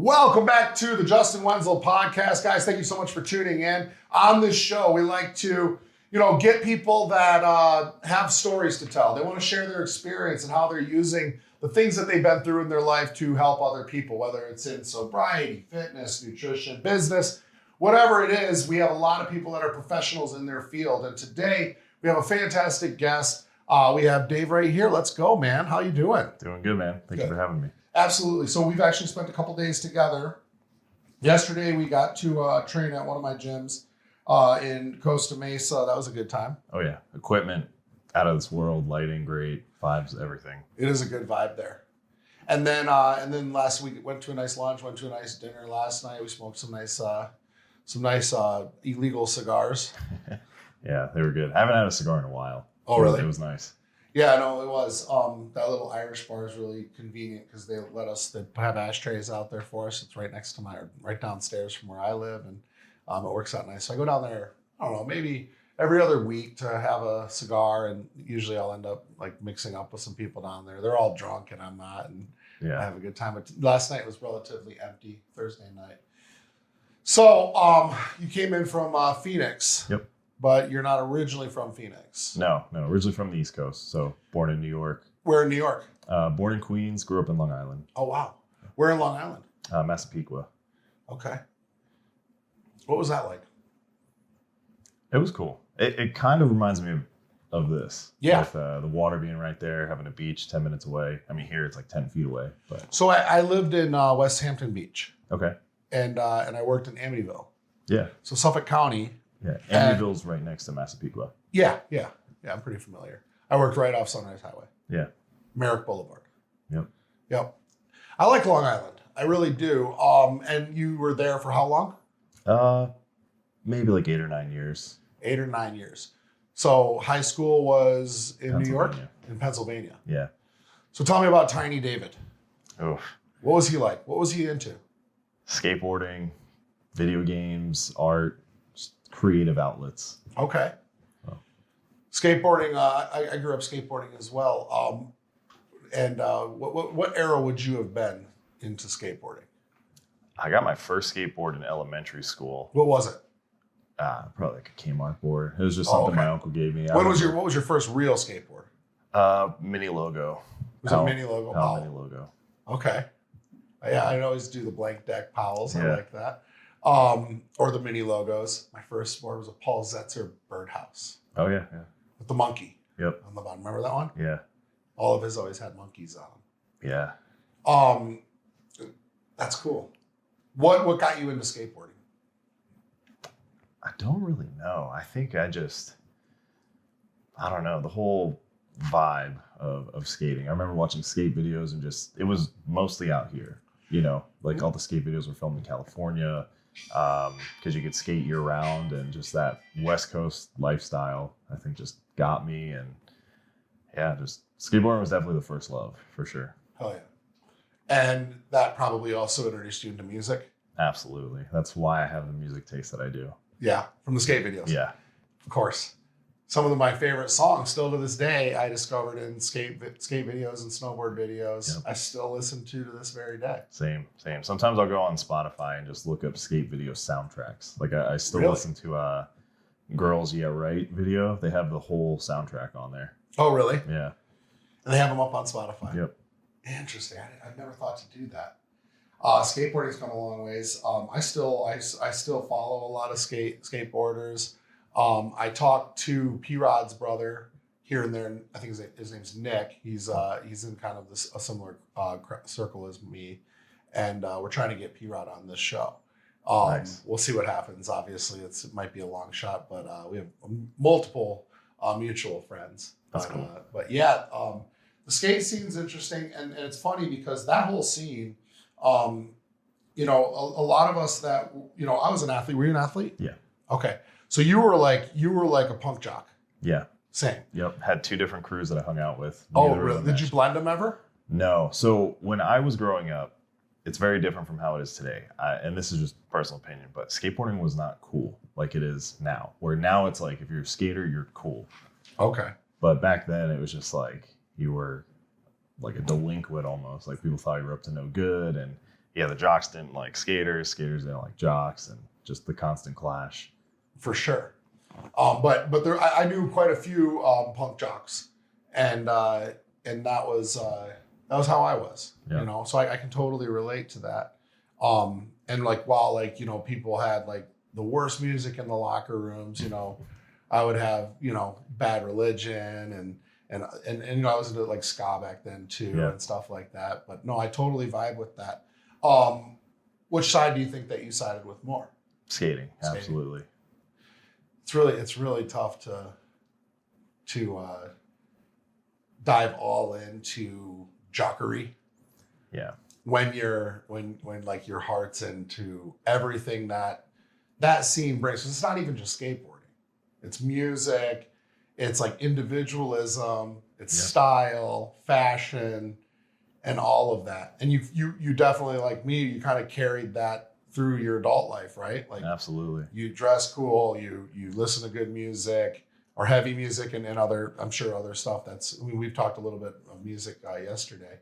Welcome back to the Justin Wenzel Podcast. Guys, thank you so much for tuning in. On this show, we like to, get people that have stories to tell. They want to share their experience and how they're using the things that they've been through in their life to help other people, whether it's in sobriety, fitness, nutrition, business, whatever it is. We have a lot of people that are professionals in their field. And today we have a fantastic guest. We have Dave right here. Let's go, man. How you doing? Doing good, man. Thank you for having me. Absolutely. So we've actually spent a couple days together. Yesterday, we got to train at one of my gyms in Costa Mesa. That was a good time. Oh, yeah. Equipment out of this world, lighting, great, vibes, everything. It is a good vibe there. And then last week, went to a nice lunch, went to a nice dinner last night. We smoked some nice illegal cigars. Yeah, they were good. I haven't had a cigar in a while. Oh, really? It was nice. Yeah, no, it was. That little Irish bar is really convenient because they have ashtrays out there for us. It's right next to right downstairs from where I live, and it works out nice. So I go down there, I don't know, maybe every other week to have a cigar, and usually I'll end up like mixing up with some people down there. They're all drunk and I'm not, and I have a good time. But last night was relatively empty, Thursday night. So you came in from Phoenix. Yep. But you're not originally from Phoenix. No, originally from the East Coast. So born in New York. Where in New York? Born in Queens, grew up in Long Island. Oh, wow. Where in Long Island? Massapequa. Okay. What was that like? It was cool. It kind of reminds me of this. Yeah. With the water being right there, having a beach 10 minutes away. I mean, here it's like 10 feet away. But So I lived in West Hampton Beach. Okay. And I worked in Amityville. Yeah. So Suffolk County. Yeah. Amityville's right next to Massapequa. Yeah. I'm pretty familiar. I worked right off Sunrise Highway. Yeah. Merrick Boulevard. Yep. I like Long Island. I really do. And you were there for how long? Maybe like 8 or 9 years. 8 or 9 years. So high school was in New York? In Pennsylvania. Yeah. So tell me about Tiny David. Oh. What was he like? What was he into? Skateboarding, video games, art, creative outlets. Okay. Oh. Skateboarding, I grew up skateboarding as well. And what era would you have been into skateboarding? I got my first skateboard in elementary school. What was it? Probably like a Kmart board. It was just something my uncle gave me. What was your first real skateboard? Mini Logo. Was it Mini Logo? Mini Logo. Okay. Yeah, I'd always do the blank deck Powells. I like that. Or the Mini Logos. My first board was a Paul Zetzer Birdhouse. Oh, yeah. With the monkey. Yep. On the bottom. Remember that one? Yeah. All of his always had monkeys on them. Yeah. That's cool. What got you into skateboarding? I don't really know. I think I don't know, the whole vibe of skating. I remember watching skate videos and it was mostly out here, like all the skate videos were filmed in California because you could skate year round, and just that West Coast lifestyle, I think, just got me. And yeah, just skateboarding was definitely the first love for sure. Hell yeah. And that probably also introduced you into music? Absolutely. That's why I have the music taste that I do. Yeah, from the skate videos. Yeah. Of course. Some of my favorite songs still to this day I discovered in skate videos and snowboard videos. Yep. I still listen to this very day. Same. Sometimes I'll go on Spotify and just look up skate video soundtracks. Like I still listen to Girls Yeah Right video. They have the whole soundtrack on there. Oh, really? Yeah. And they have them up on Spotify. Yep. Interesting. I've never thought to do that. Skateboarding's come a long ways. I still follow a lot of skateboarders. I talked to P-Rod's brother here and there. I think his name's Nick. He's in kind of a similar circle as me, and we're trying to get P-Rod on this show. Nice. We'll see what happens. Obviously, it might be a long shot, but we have multiple mutual friends. That's cool. But yeah, the skate scene's interesting, and it's funny because that whole scene. A lot of us that, I was an athlete. Were you an athlete? Yeah. Okay. So you were like a punk jock. Yeah. Same. Yep. Had 2 different crews that I hung out with. Oh, really? Did you blend them ever? No. So when I was growing up, it's very different from how it is today. And this is just personal opinion, but skateboarding was not cool like it is now. Where now it's like, if you're a skater, you're cool. Okay. But back then it was just like, you were like a delinquent almost. Like people thought you were up to no good, and yeah, the jocks didn't like skaters, skaters didn't like jocks, and just the constant clash. For sure. But there, I knew quite a few punk jocks, and that was how I was, Yeah. you know. So I can totally relate to that. And like while like you know people had like the worst music in the locker rooms, you know, I would have you know Bad Religion and you know I was into like ska back then too Yeah. and stuff like that. But no, I totally vibe with that. Which side do you think that you sided with more? Skating. Absolutely. It's really tough to dive all into jockery Yeah. when like your heart's into everything that scene brings. 'Cause it's not even just skateboarding. It's music, it's like individualism, it's Yeah. style, fashion, and all of that. And you definitely, like me, you kind of carried that through your adult life, right? Like Absolutely. you dress cool, you listen to good music or heavy music and other, I'm sure other stuff we've talked a little bit of music yesterday.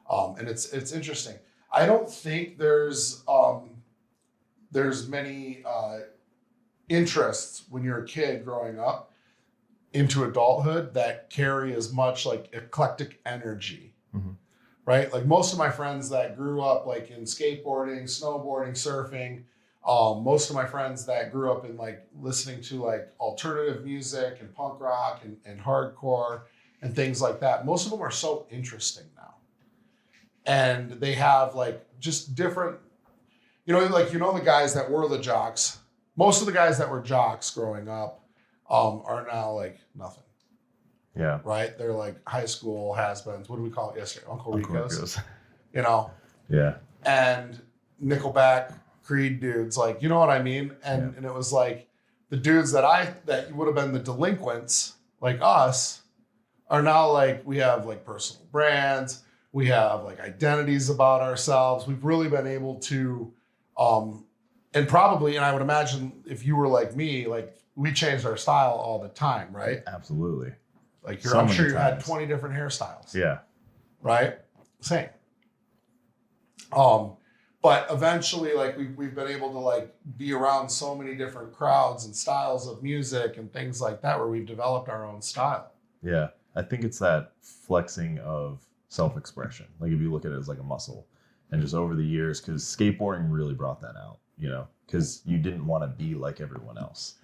And it's interesting. I don't think there's many interests when you're a kid growing up into adulthood that carry as much like eclectic energy. Mhm. Right? Like most of my friends that grew up like in skateboarding, snowboarding, surfing, most of my friends that grew up in like listening to like alternative music and punk rock and hardcore and things like that, most of them are so interesting now. And they have like just different, you know, like, you know, the guys that were the jocks, most of the guys that were jocks growing up are now like nothing. Yeah. Right? They're like high school has-beens. What do we call it yesterday? Uncle Rico's. Rico's. You know? Yeah. And Nickelback, Creed dudes, like, you know what I mean? And it was like the dudes that would have been the delinquents, like us, are now like, we have like personal brands. We have like identities about ourselves. We've really been able to, and I would imagine if you were like me, like we changed our style all the time, right? Absolutely. Like So I'm many sure you had times. 20 different hairstyles. Yeah. Right? Same. But eventually, like we've been able to like be around so many different crowds and styles of music and things like that, where we've developed our own style. Yeah. I think it's that flexing of self-expression. Like if you look at it as like a muscle, and just over the years, because skateboarding really brought that out, you know, because you didn't want to be like everyone else.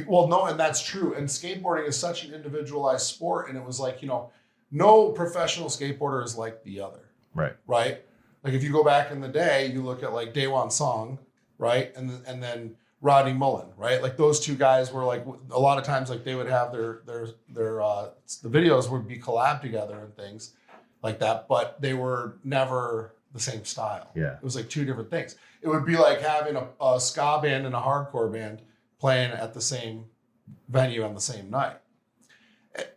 Well, no, and that's true. And skateboarding is such an individualized sport, and it was like, you know, no professional skateboarder is like the other. Right. Right. Like if you go back in the day, you look at like Daewon Song, right, and then Rodney Mullen, right? Like those two guys were like a lot of times like they would have their the videos would be collabed together and things like that, but they were never the same style. Yeah. It was like two different things. It would be like having a ska band and a hardcore band playing at the same venue on the same night.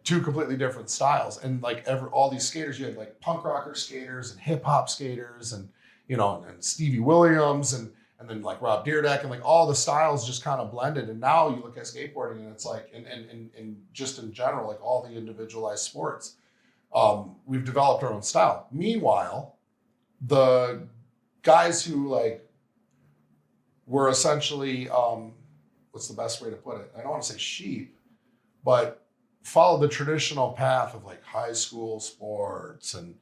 Two completely different styles. And like all these skaters, you had like punk rocker skaters and hip hop skaters and, you know, and Stevie Williams and then like Rob Dyrdek and like all the styles just kind of blended. And now you look at skateboarding and it's like, and just in general, like all the individualized sports, we've developed our own style. Meanwhile, the guys who like were essentially, what's the best way to put it? I don't want to say sheep, but followed the traditional path of like high school sports and,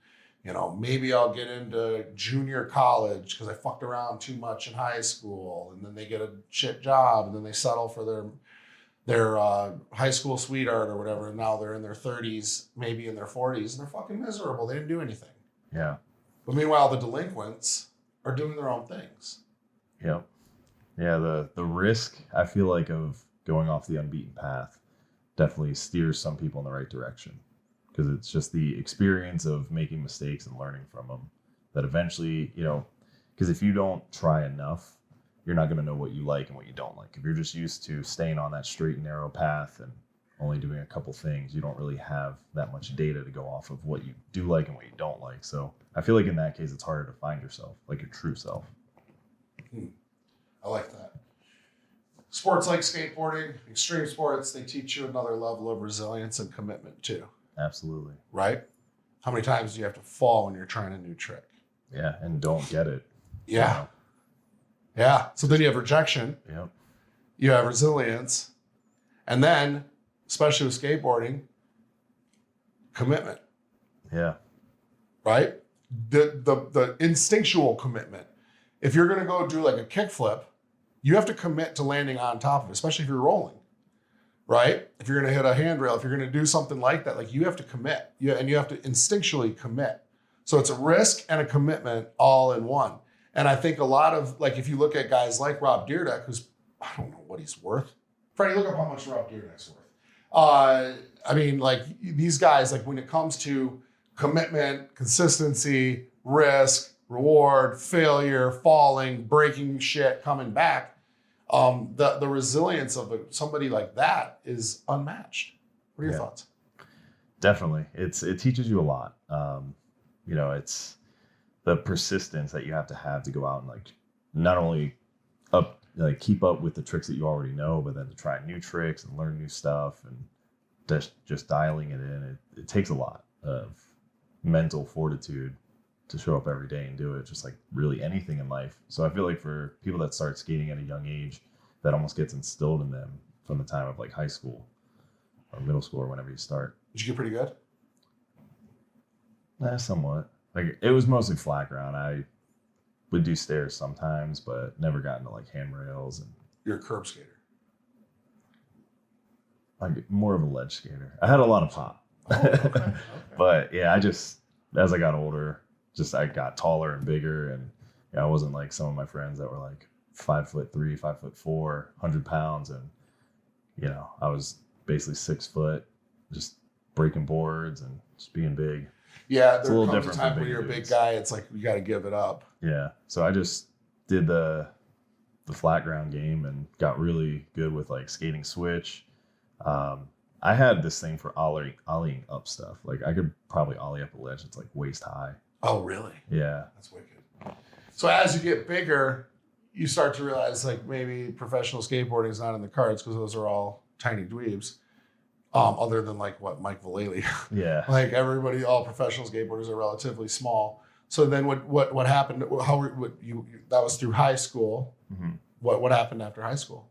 you know, maybe I'll get into junior college because I fucked around too much in high school, and then they get a shit job and then they settle for their high school sweetheart or whatever, and now they're in their 30s, maybe in their 40s, and they're fucking miserable. They didn't do anything. Yeah. But meanwhile, the delinquents are doing their own things. Yep. Yeah. The risk, I feel like, of going off the unbeaten path definitely steers some people in the right direction, because it's just the experience of making mistakes and learning from them that eventually, you know, because if you don't try enough, you're not going to know what you like and what you don't like. If you're just used to staying on that straight and narrow path and only doing a couple things, you don't really have that much data to go off of what you do like and what you don't like. So I feel like in that case, it's harder to find yourself, like your true self. I like that. Sports like skateboarding, extreme sports, they teach you another level of resilience and commitment too. Absolutely. Right? How many times do you have to fall when you're trying a new trick? Yeah, and don't get it. Yeah. Yeah. So then you have rejection. Yep. You have resilience. And then, especially with skateboarding, commitment. Yeah. Right? The instinctual commitment. If you're going to go do like a kickflip, you have to commit to landing on top of it, especially if you're rolling. Right? If you're going to hit a handrail, if you're going to do something like that, like you have to commit. And you have to instinctually commit. So it's a risk and a commitment all in one. And I think a lot of, like, if you look at guys like Rob Dyrdek, who's, I don't know what he's worth. Freddie, look up how much Rob Dyrdek's worth. I mean, like, these guys, like, when it comes to commitment, consistency, risk, reward, failure, falling, breaking shit, coming back, the resilience of somebody like that is unmatched. What are your thoughts? Definitely. It teaches you a lot. You know, it's the persistence that you have to go out and like not only keep up with the tricks that you already know, but then to try new tricks and learn new stuff and just dialing it in. It takes a lot of mental fortitude to show up every day and do it, just like really anything in life. So I feel like for people that start skating at a young age, that almost gets instilled in them from the time of like high school or middle school or whenever you start. Did you get pretty good? Somewhat. Like it was mostly flat ground. I would do stairs sometimes, but never got into like handrails. And you're a curb skater. Like more of a ledge skater. I had a lot of pop. Oh, okay. But yeah, as I got older, I got taller and bigger, and I wasn't like some of my friends that were like 5'3", 5'4", 100 pounds, and I was basically 6 foot, just breaking boards and just being big. Yeah, it's a little different. Time when you're a big guy, it's like you got to give it up. Yeah, so I just did the flat ground game and got really good with like skating switch. I had this thing for ollieing up stuff. Like I could probably ollie up a ledge that's like waist high. Oh, really? Yeah, that's wicked. So as you get bigger, you start to realize like maybe professional skateboarding is not in the cards because those are all tiny dweebs. Other than like what Mike Vallely. Yeah. Like everybody, all professional skateboarders are relatively small. So then what happened? That was through high school. Mm-hmm. What happened after high school?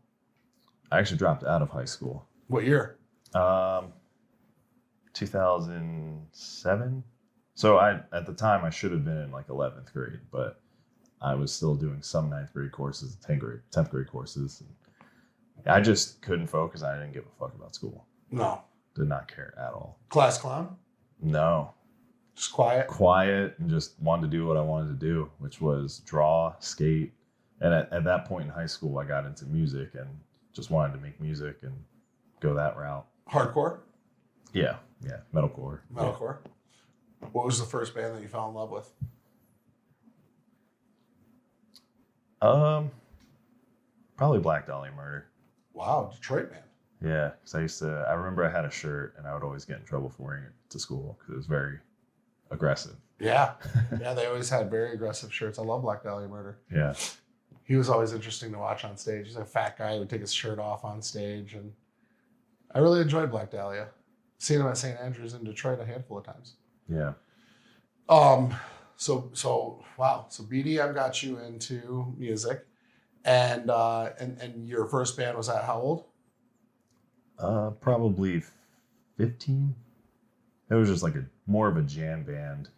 I actually dropped out of high school. What year? 2007. So at the time I should have been in like 11th grade, but I was still doing some 9th grade courses, 10th grade courses. And I just couldn't focus. I didn't give a fuck about school. No. Did not care at all. Class clown? No. Just quiet? Quiet, and just wanted to do what I wanted to do, which was draw, skate. And at that point in high school, I got into music and just wanted to make music and go that route. Hardcore? Yeah. Metalcore. Metalcore. Yeah. What was the first band that you fell in love with? Probably Black Dahlia Murder. Wow, Detroit band. Yeah, because I remember I had a shirt and I would always get in trouble for wearing it to school because it was very aggressive. Yeah. Yeah, they always had very aggressive shirts. I love Black Dahlia Murder. Yeah. He was always interesting to watch on stage. He's a fat guy who would take his shirt off on stage. And I really enjoyed Black Dahlia. Seen him at St. Andrews in Detroit a handful of times. Yeah. So wow. So BDM got you into music. And your first band was at how old? Probably 15. It was just like more of a jam band.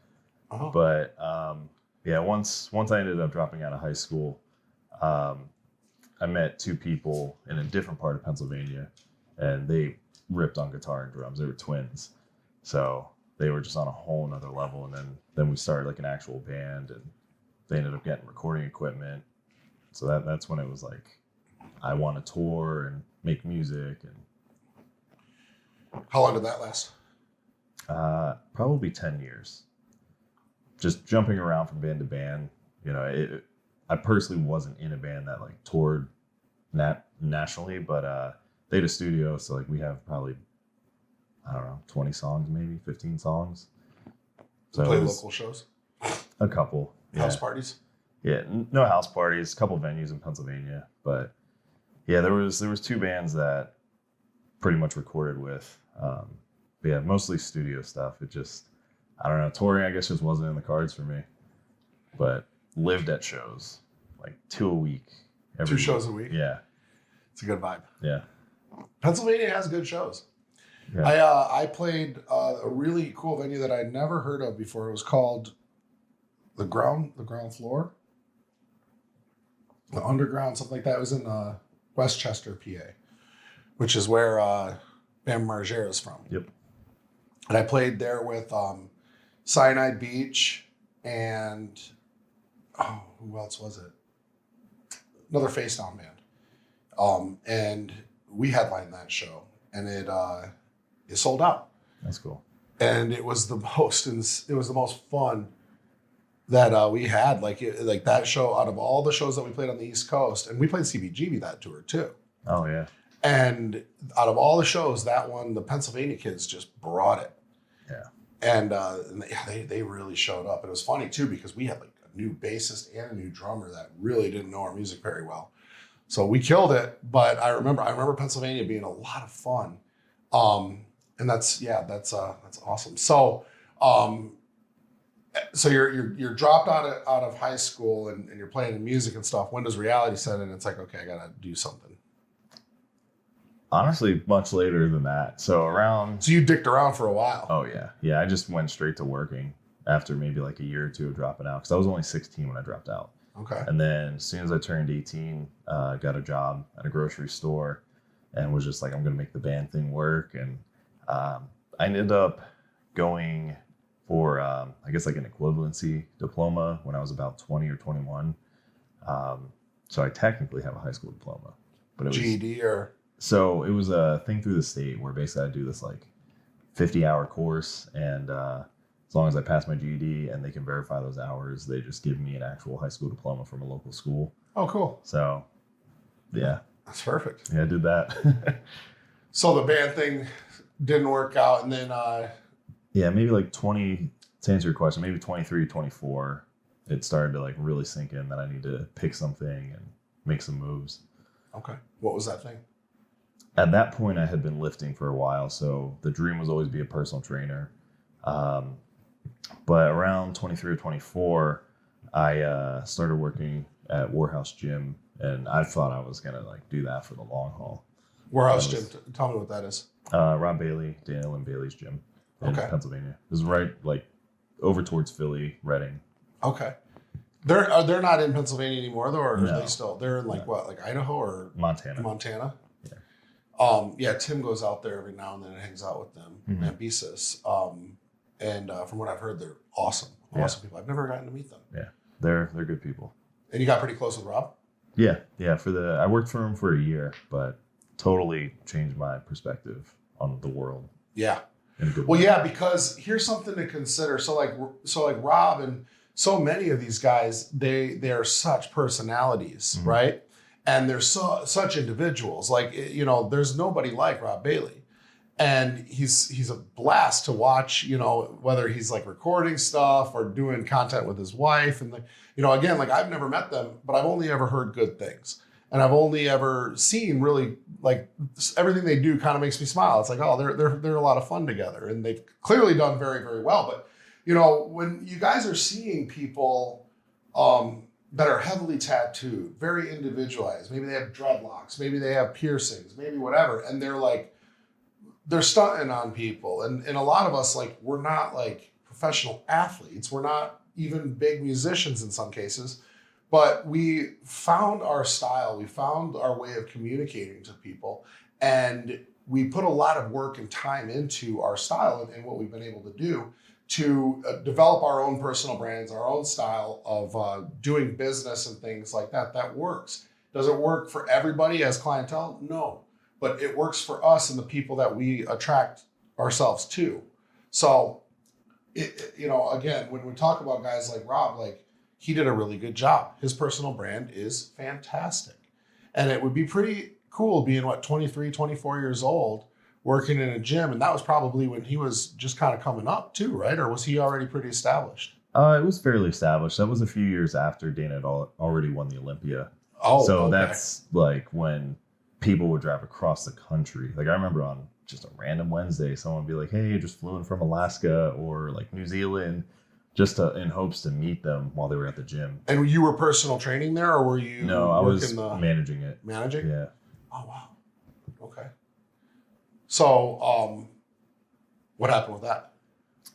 Oh. But once I ended up dropping out of high school, I met two people in a different part of Pennsylvania, and they ripped on guitar and drums. They were twins, so they were just on a whole nother level. And then we started like an actual band, and they ended up getting recording equipment. So that's when it was like, I want to tour and make music. And how long did that last? Probably 10 years. Just jumping around from band to band. I personally wasn't in a band that like toured nationally, but they had a studio, so like we have probably, I don't know, 20 songs, maybe 15 songs. So play local shows? A couple. House parties? Yeah, no house parties, a couple venues in Pennsylvania, but yeah, there was two bands that pretty much recorded with. But yeah, mostly studio stuff. It just, I don't know, touring I guess just wasn't in the cards for me. But lived at shows, like 2 a week. Two shows a week? Yeah. It's a good vibe. Yeah. Pennsylvania has good shows. Yeah. I played a really cool venue that I'd never heard of before. It was called the ground floor, the underground, something like that. It was in Westchester, PA, which is where Bam Margera is from. Yep. And I played there with Cyanide Beach and who else was it? Another Face Down band. And we headlined that show, and it sold out. That's cool. And it was the most fun that we had. Like that show, out of all the shows that we played on the East Coast, and we played CBGB that tour too. Oh yeah. And out of all the shows, that one, the Pennsylvania kids just brought it. Yeah. And they really showed up. And it was funny too, because we had like a new bassist and a new drummer that really didn't know our music very well. So we killed it. But I remember Pennsylvania being a lot of fun. And that's awesome. So so you're dropped out of high school and you're playing in music and stuff. When does reality set in? It's like, okay, I gotta do something. Honestly, much later than that. So you dicked around for a while. Oh yeah. Yeah. I just went straight to working after maybe like a year or two of dropping out, because I was only 16 when I dropped out. Okay. And then as soon as I turned 18, got a job at a grocery store and was just like, I'm going to make the band thing work. And I ended up going for, I guess like an equivalency diploma when I was about 20 or 21. So I technically have a high school diploma, but it was GED or? So it was a thing through the state where basically I do this like 50-hour course, and as long as I pass my GED and they can verify those hours, they just give me an actual high school diploma from a local school. Oh, cool. So, yeah. That's perfect. Yeah, I did that. So the band thing didn't work out, and then... Yeah, maybe like 20, to answer your question, maybe 23, 24, it started to like really sink in that I need to pick something and make some moves. Okay. What was that thing? At that point, I had been lifting for a while, so the dream was always be a personal trainer. But around 23 or 24, I started working at Warehouse Gym, and I thought I was gonna like do that for the long haul. Warehouse Gym. Tell me what that is. Rob Bailey, Daniel and Bailey's gym in Pennsylvania. It was right like over towards Philly, Reading. Okay. They're not in Pennsylvania anymore though, or No. are they still? They're in like what, like Idaho or Montana? Montana. Yeah. Tim goes out there every now and then and hangs out with them, Mm-hmm. at Besis. And from what I've heard, they're awesome people. I've never gotten to meet them. Yeah, they're good people. And you got pretty close with Rob? Yeah. I worked for him for a year, but totally changed my perspective on the world. Yeah. In a good Well, way. yeah, because here's something to consider. So like Rob and so many of these guys, they are such personalities, Mm-hmm. right? And they're such individuals. Like, there's nobody like Rob Bailey. And he's a blast to watch, whether he's like recording stuff or doing content with his wife. And again, like I've never met them, but I've only ever heard good things. And I've only ever seen really like everything they do kind of makes me smile. It's like, oh, they're a lot of fun together, and they've clearly done very, very well. But when you guys are seeing people that are heavily tattooed, very individualized, maybe they have dreadlocks, maybe they have piercings, maybe whatever, and they're stunting on people, and a lot of us, like, we're not like professional athletes, we're not even big musicians in some cases. But we found our style, we found our way of communicating to people, and we put a lot of work and time into our style and what we've been able to do to develop our own personal brands, our own style of doing business and things like that. That works. Does it work for everybody as clientele? No, but it works for us and the people that we attract ourselves to. So, again, when we talk about guys like Rob, like, he did a really good job. His personal brand is fantastic. And it would be pretty cool being, 23, 24 years old, working in a gym. And that was probably when he was just kind of coming up too, right? Or was he already pretty established? It was fairly established. That was a few years after Dana had already won the Olympia. Oh, so okay. That's like when people would drive across the country. Like I remember on just a random Wednesday, someone would be like, hey, just flew in from Alaska or like New Zealand. just in hopes to meet them while they were at the gym. And you were personal training there, or were you? No, I was managing it. Managing? Yeah. Oh, wow. Okay. So, what happened with that?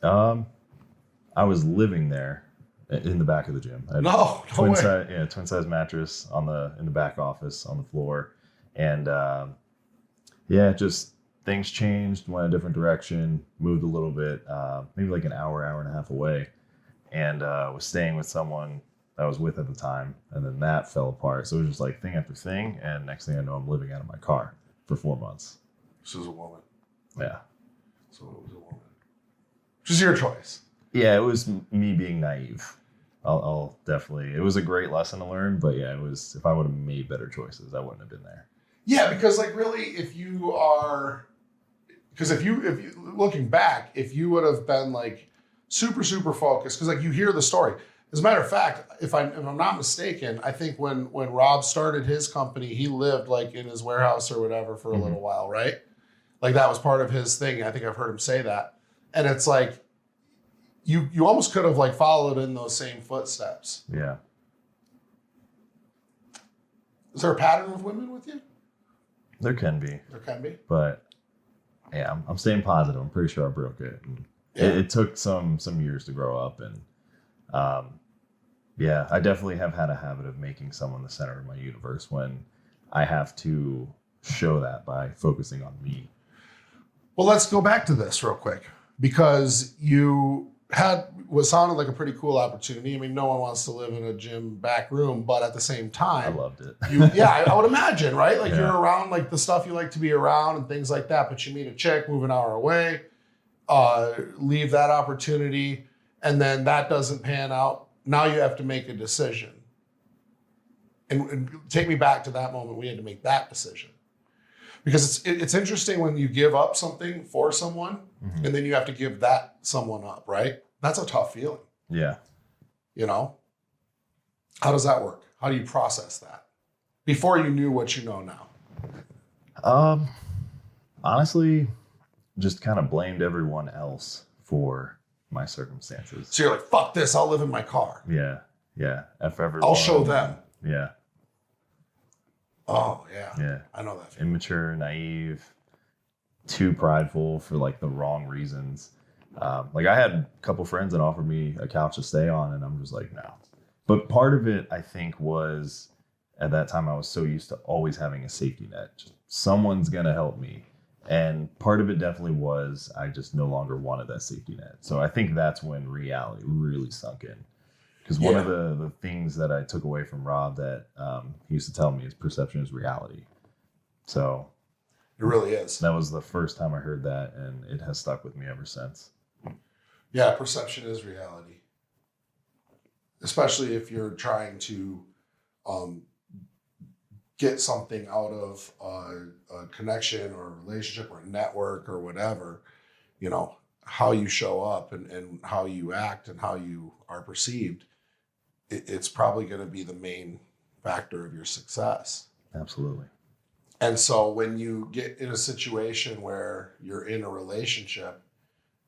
I was living there in the back of the gym. No way. Twin size mattress in the back office on the floor, and just things changed, went a different direction, moved a little bit, maybe like an hour and a half away, and was staying with someone that I was with at the time, and then that fell apart. So it was just like thing after thing, and next thing I know, I'm living out of my car for 4 months. This was a woman. Yeah. So it was a woman. Which is your choice. Yeah, it was me being naive. I'll definitely. It was a great lesson to learn, but yeah, it was. If I would have made better choices, I wouldn't have been there. Yeah, because like really, if you looking back, if you would have been like super focused, because like you hear the story. As a matter of fact, if I'm not mistaken, I think when Rob started his company, he lived like in his warehouse or whatever for a little while, right? Like that was part of his thing. I think I've heard him say that, and it's like. You almost could have like followed in those same footsteps. Yeah. Is there a pattern with women with you? There can be. There can be. But yeah, I'm staying positive. I'm pretty sure I broke it. And it took some years to grow up, and I definitely have had a habit of making someone the center of my universe when I have to show that by focusing on me. Well, let's go back to this real quick, because you had what sounded like a pretty cool opportunity. I mean, no one wants to live in a gym back room, but at the same time, I loved it. I would imagine, right? Like you're around like the stuff you like to be around and things like that, but you meet a chick, move an hour away, leave that opportunity, and then that doesn't pan out. Now you have to make a decision. And take me back to that moment we had to make that decision. Because it's interesting when you give up something for someone and then you have to give that someone up, right? That's a tough feeling. Yeah. You know? How does that work? How do you process that? Before you knew what you know now? Honestly, just kind of blamed everyone else for my circumstances. So you're like, fuck this, I'll live in my car. Yeah. Yeah. F everyone. I'll show them. Yeah. Oh, yeah. Yeah. I know that feeling. Immature, naive, too prideful for like the wrong reasons. Like I had a couple friends that offered me a couch to stay on, and I'm just like, no. But part of it, I think, was at that time I was so used to always having a safety net. Just someone's going to help me. And part of it definitely was I just no longer wanted that safety net. So I think that's when reality really sunk in. Because one of the things that I took away from Rob that he used to tell me is perception is reality. So it really is. That was the first time I heard that, and it has stuck with me ever since. Yeah, perception is reality. Especially if you're trying to get something out of a connection or a relationship or a network or whatever, you know, how you show up and how you act and how you are perceived. It's probably going to be the main factor of your success. Absolutely. And so when you get in a situation where you're in a relationship,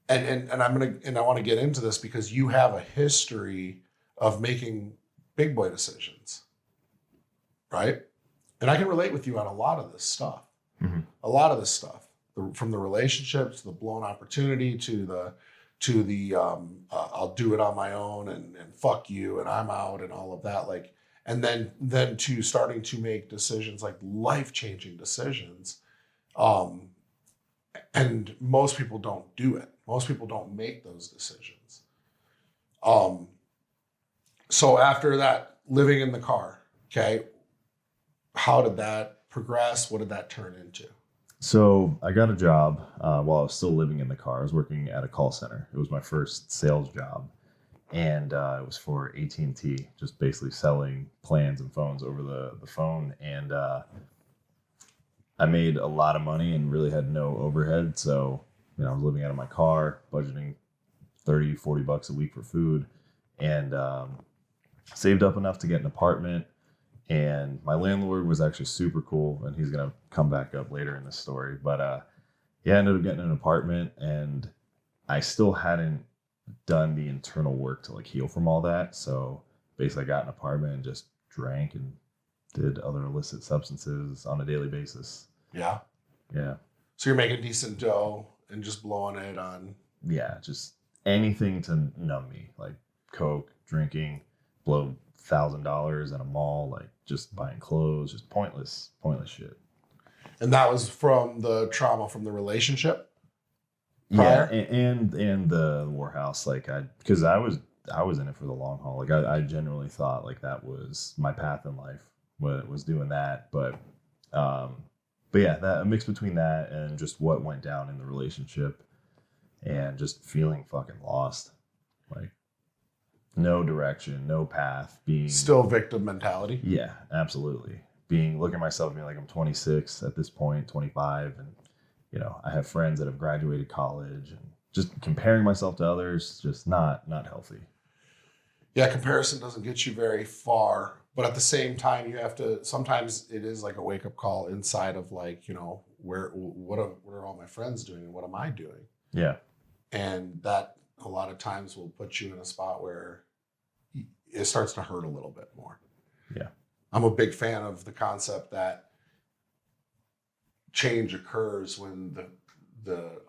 and I want to get into this because you have a history of making big boy decisions, right? And I can relate with you on a lot of this stuff. Mm-hmm. A lot of this stuff, from the relationship to the blown opportunity to the I'll do it on my own and fuck you and I'm out and all of that, like, and then to starting to make decisions, like life-changing decisions, and most people don't do it. Most people don't make those decisions. So after that, living in the car, okay, how did that progress? What did that turn into? So I got a job while I was still living in the car. I was working at a call center. It was my first sales job. And it was for AT&T, just basically selling plans and phones over the phone. And I made a lot of money and really had no overhead. So, you know, I was living out of my car, budgeting $30-$40 a week for food, and saved up enough to get an apartment. And my landlord was actually super cool, and he's going to come back up later in the story. But I ended up getting an apartment, and I still hadn't done the internal work to like heal from all that. So basically I got an apartment and just drank and did other illicit substances on a daily basis. Yeah. Yeah. So you're making decent dough and just blowing it on. Yeah. Just anything to numb me, like coke, drinking, blow $1,000 at a mall, like just buying clothes, just pointless shit. And that was from the trauma from the relationship? Prior? Yeah, and the warehouse, like because I was in it for the long haul. Like I genuinely thought like that was my path in life, was doing that. But yeah, that a mix between that and just what went down in the relationship and just feeling fucking lost, like no direction, no path, being still victim mentality. Yeah, absolutely. Looking at myself being like I'm 26 at this point, 25, and you know, I have friends that have graduated college, and just comparing myself to others, just not healthy. Yeah, comparison doesn't get you very far, but at the same time, you have to. Sometimes it is like a wake up call inside of like, you know, what are all my friends doing and what am I doing? Yeah, and that a lot of times will put you in a spot where it starts to hurt a little bit more. Yeah, I'm a big fan of the concept that change occurs when the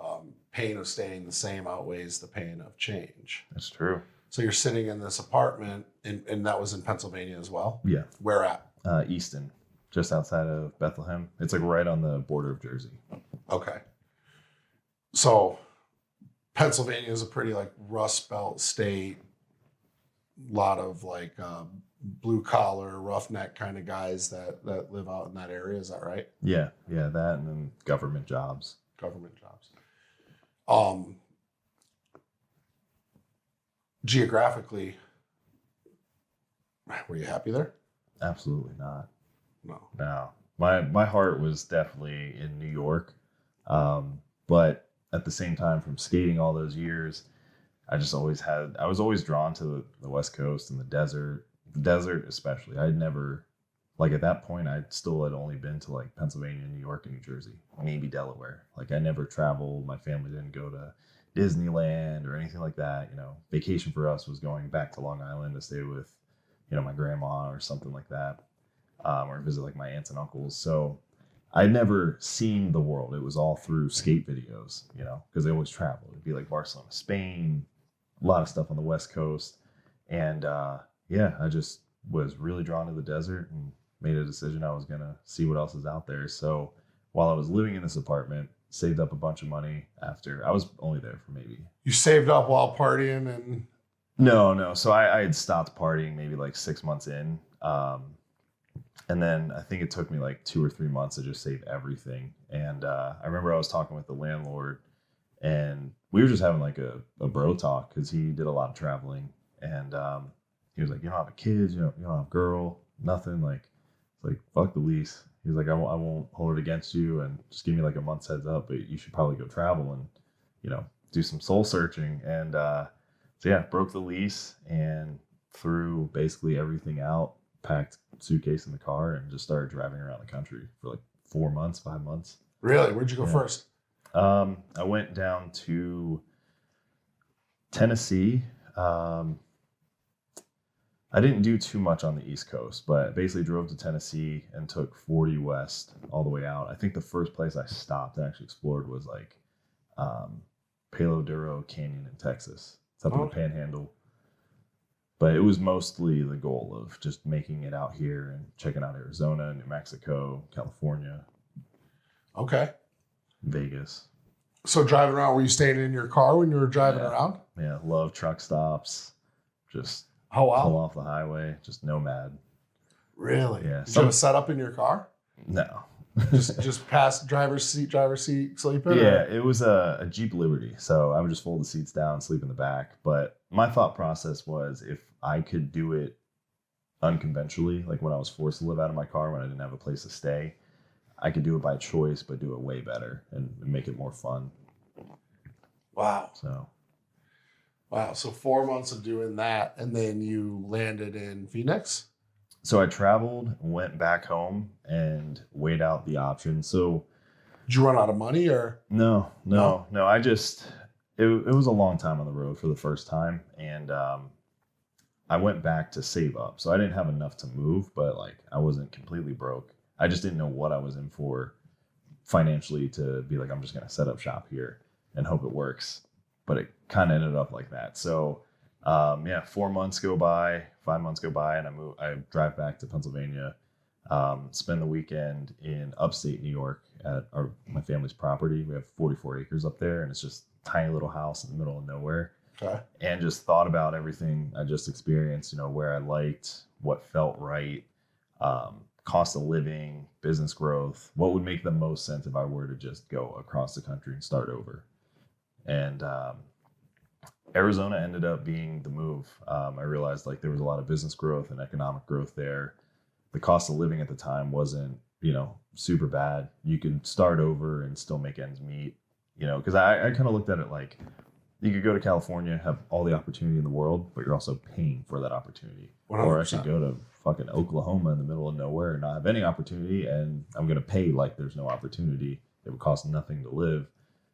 pain of staying the same outweighs the pain of change. that's true. So you're sitting in this apartment, and that was in Pennsylvania as well? Yeah. Where at? Easton, just outside of Bethlehem. It's like right on the border of Jersey. Okay. So Pennsylvania is a pretty like Rust Belt state. A lot of like blue collar, roughneck kind of guys that live out in that area. Is that right? Yeah, that and then government jobs. Geographically, were you happy there? Absolutely not. No. My heart was definitely in New York, but at the same time, from skating all those years, I was always drawn to the West Coast and the desert especially. I'd never, like at that point, I still had only been to like Pennsylvania, New York, and New Jersey, maybe Delaware. Like I never traveled. My family didn't go to Disneyland or anything like that. You know, vacation for us was going back to Long Island to stay with, you know, my grandma or something like that, or visit like my aunts and uncles. So I'd never seen the world. It was all through skate videos, you know, because they always travel. It'd be like Barcelona, Spain, a lot of stuff on the West Coast. And yeah, I just was really drawn to the desert and made a decision I was going to see what else is out there. So while I was living in this apartment, saved up a bunch of money after. I was only there for maybe. You saved up while partying and. No. So I had stopped partying maybe like 6 months in. And then I think it took me like 2 or 3 months to just save everything. And I remember I was talking with the landlord and we were just having like a bro talk because he did a lot of traveling. And he was like, you don't have a kid, you don't have a girl, nothing. Like, it's like, fuck the lease. He was like, I won't hold it against you and just give me like a month's heads up, but you should probably go travel and, you know, do some soul searching. And so yeah, broke the lease and threw basically everything out, packed suitcase in the car and just started driving around the country for like 4 months, 5 months. Really? Where'd you go first? I went down to Tennessee. I didn't do too much on the East Coast, but basically drove to Tennessee and took 40 west all the way out. I think the first place I stopped and actually explored was like Palo Duro Canyon in Texas. It's up in the Panhandle. But it was mostly the goal of just making it out here and checking out Arizona, New Mexico, California. Okay. Vegas. So driving around, were you staying in your car when you were driving around? Yeah, love truck stops. Just pull off the highway. Just nomad. Really? Yeah. Did you have a setup in your car? No. just past driver's seat sleeping? Yeah, it was a Jeep Liberty. So I would just fold the seats down, sleep in the back. But my thought process was if I could do it unconventionally, like when I was forced to live out of my car when I didn't have a place to stay, I could do it by choice, but do it way better and make it more fun. Wow. So 4 months of doing that, and then you landed in Phoenix? So I traveled, went back home, and weighed out the options. So did you run out of money or? No. it was a long time on the road for the first time, and I went back to save up. So I didn't have enough to move, but like I wasn't completely broke. I just didn't know what I was in for financially to be like, I'm just going to set up shop here and hope it works. But it kind of ended up like that. So 4 months go by, 5 months go by, and I drive back to Pennsylvania, spend the weekend in upstate New York at my family's property. We have 44 acres up there, and it's just a tiny little house in the middle of nowhere. Okay. And just thought about everything I just experienced, where I liked, what felt right, cost of living, business growth, what would make the most sense if I were to just go across the country and start over. And Arizona ended up being the move. I realized like there was a lot of business growth and economic growth there. The cost of living at the time wasn't, super bad. You could start over and still make ends meet, because I kind of looked at it like you could go to California, have all the opportunity in the world, but you're also paying for that opportunity. 100%. Or I could go to fucking Oklahoma in the middle of nowhere and not have any opportunity, and I'm going to pay like there's no opportunity. It would cost nothing to live.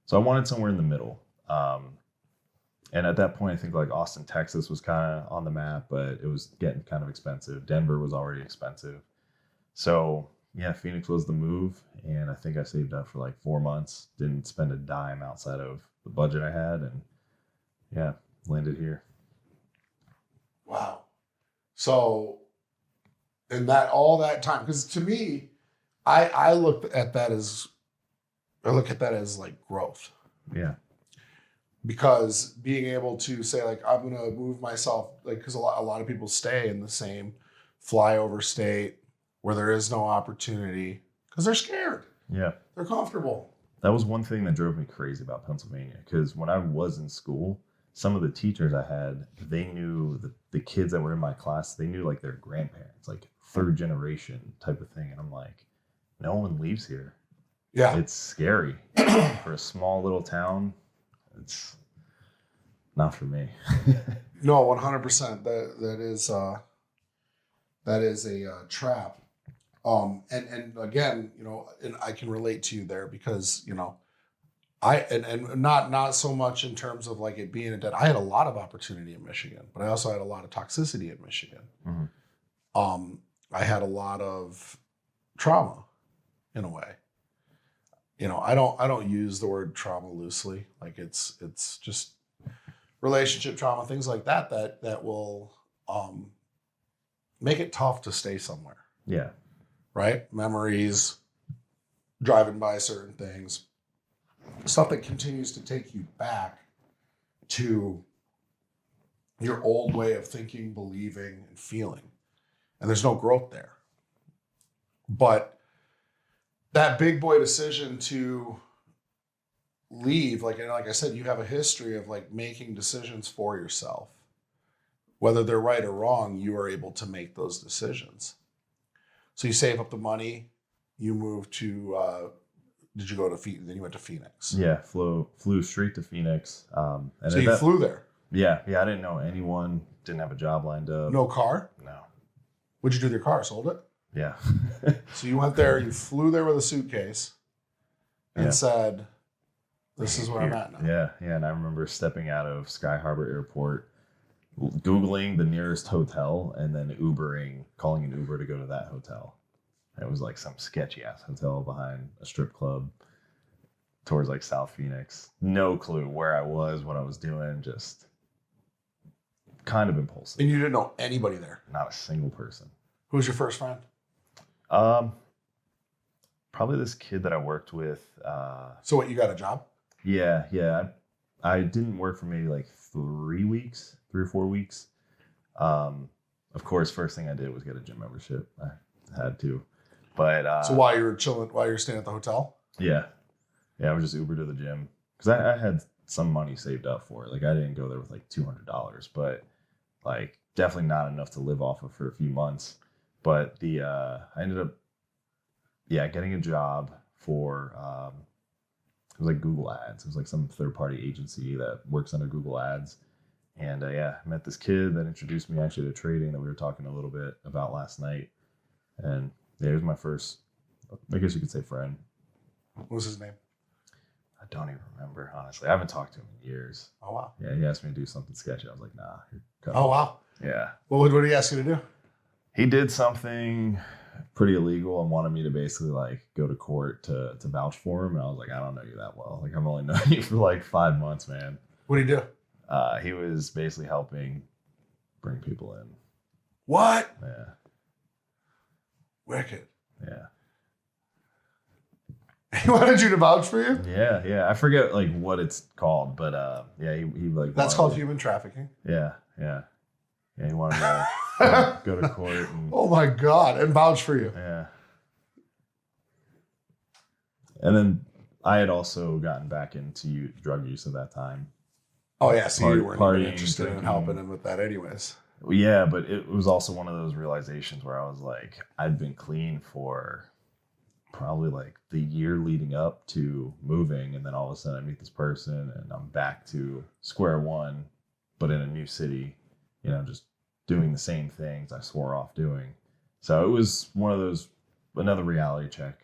So I wanted somewhere in the middle. And at that point, I think like Austin, Texas was kind of on the map, but it was getting kind of expensive. Denver was already expensive. So yeah, Phoenix was the move. And I think I saved up for like 4 months, didn't spend a dime outside of the budget I had, and yeah, landed here. Wow. So, in all that time, because to me, I look at that as like growth. Yeah. Because being able to say like, I'm going to move myself, like, because a lot of people stay in the same flyover state where there is no opportunity because they're scared. Yeah. They're comfortable. That was one thing that drove me crazy about Pennsylvania, because when I was in school, some of the teachers I had, they knew the kids that were in my class, they knew like their grandparents, like third generation type of thing. And I'm like, no one leaves here. Yeah. It's scary. For a small little town, it's not for me. No, 100%. That is a trap. And again, and I can relate to you there because, and not so much in terms of like it being a debt. I had a lot of opportunity in Michigan, but I also had a lot of toxicity in Michigan. Mm-hmm. I had a lot of trauma in a way. I don't use the word trauma loosely. Like it's just relationship trauma, things like that will make it tough to stay somewhere. Yeah. Right? Memories, driving by certain things, stuff that continues to take you back to your old way of thinking, believing, and feeling. And there's no growth there. But that big boy decision to leave, like I said, you have a history of like making decisions for yourself. Whether they're right or wrong, you are able to make those decisions. So you save up the money, you move to, did you go to Phoenix? Then you went to Phoenix. Yeah, flew straight to Phoenix. And so you flew there? Yeah. I didn't know anyone, didn't have a job lined up. No car? No. What'd you do with your car? Sold it? Yeah. So you went there, you flew there with a suitcase and said, this is where I'm at now. Yeah. And I remember stepping out of Sky Harbor Airport, Googling the nearest hotel, and then calling an Uber to go to that hotel. It was like some sketchy ass hotel behind a strip club towards like South Phoenix. No clue where I was, what I was doing, just kind of impulsive. And you didn't know anybody there? Not a single person. Who was your first friend? Probably this kid that I worked with. So what, you got a job? Yeah. I didn't work for maybe like 3 or 4 weeks. Of course, first thing I did was get a gym membership. I had to. But so while you were chilling, while you were staying at the hotel? Yeah, I would just Uber to the gym because I had some money saved up for it. Like I didn't go there with like $200, but like definitely not enough to live off of for a few months. But I ended up getting a job for it was like Google Ads. It was like some third-party agency that works under Google Ads. And I met this kid that introduced me actually to trading that we were talking a little bit about last night. And he was my first, I guess you could say, friend. What was his name? I don't even remember, honestly. I haven't talked to him in years. Oh, wow. Yeah, he asked me to do something sketchy. I was like, nah. Oh, wow. Yeah. What did he ask you to do? He did something pretty illegal and wanted me to basically like go to court to vouch for him. And I was like, I don't know you that well. Like, I've only known you for like 5 months, man. What did he do? He was basically helping bring people in. What? Yeah. Wicked. Yeah. He wanted you to vouch for you? Yeah. I forget like what it's called, but yeah, he like That's called human trafficking. Yeah. He wanted to go to court and oh my God, and vouch for you. yeah. And then I had also gotten back into drug use at that time. Oh yeah, so you weren't even partying, interested in drinking. helping him with that anyways. Yeah, but it was also one of those realizations where I was like, I'd been clean for probably like the year leading up to moving, and then all of a sudden I meet this person and I'm back to square one, but in a new city, you know, just doing the same things I swore off doing. So it was one of those, another reality check.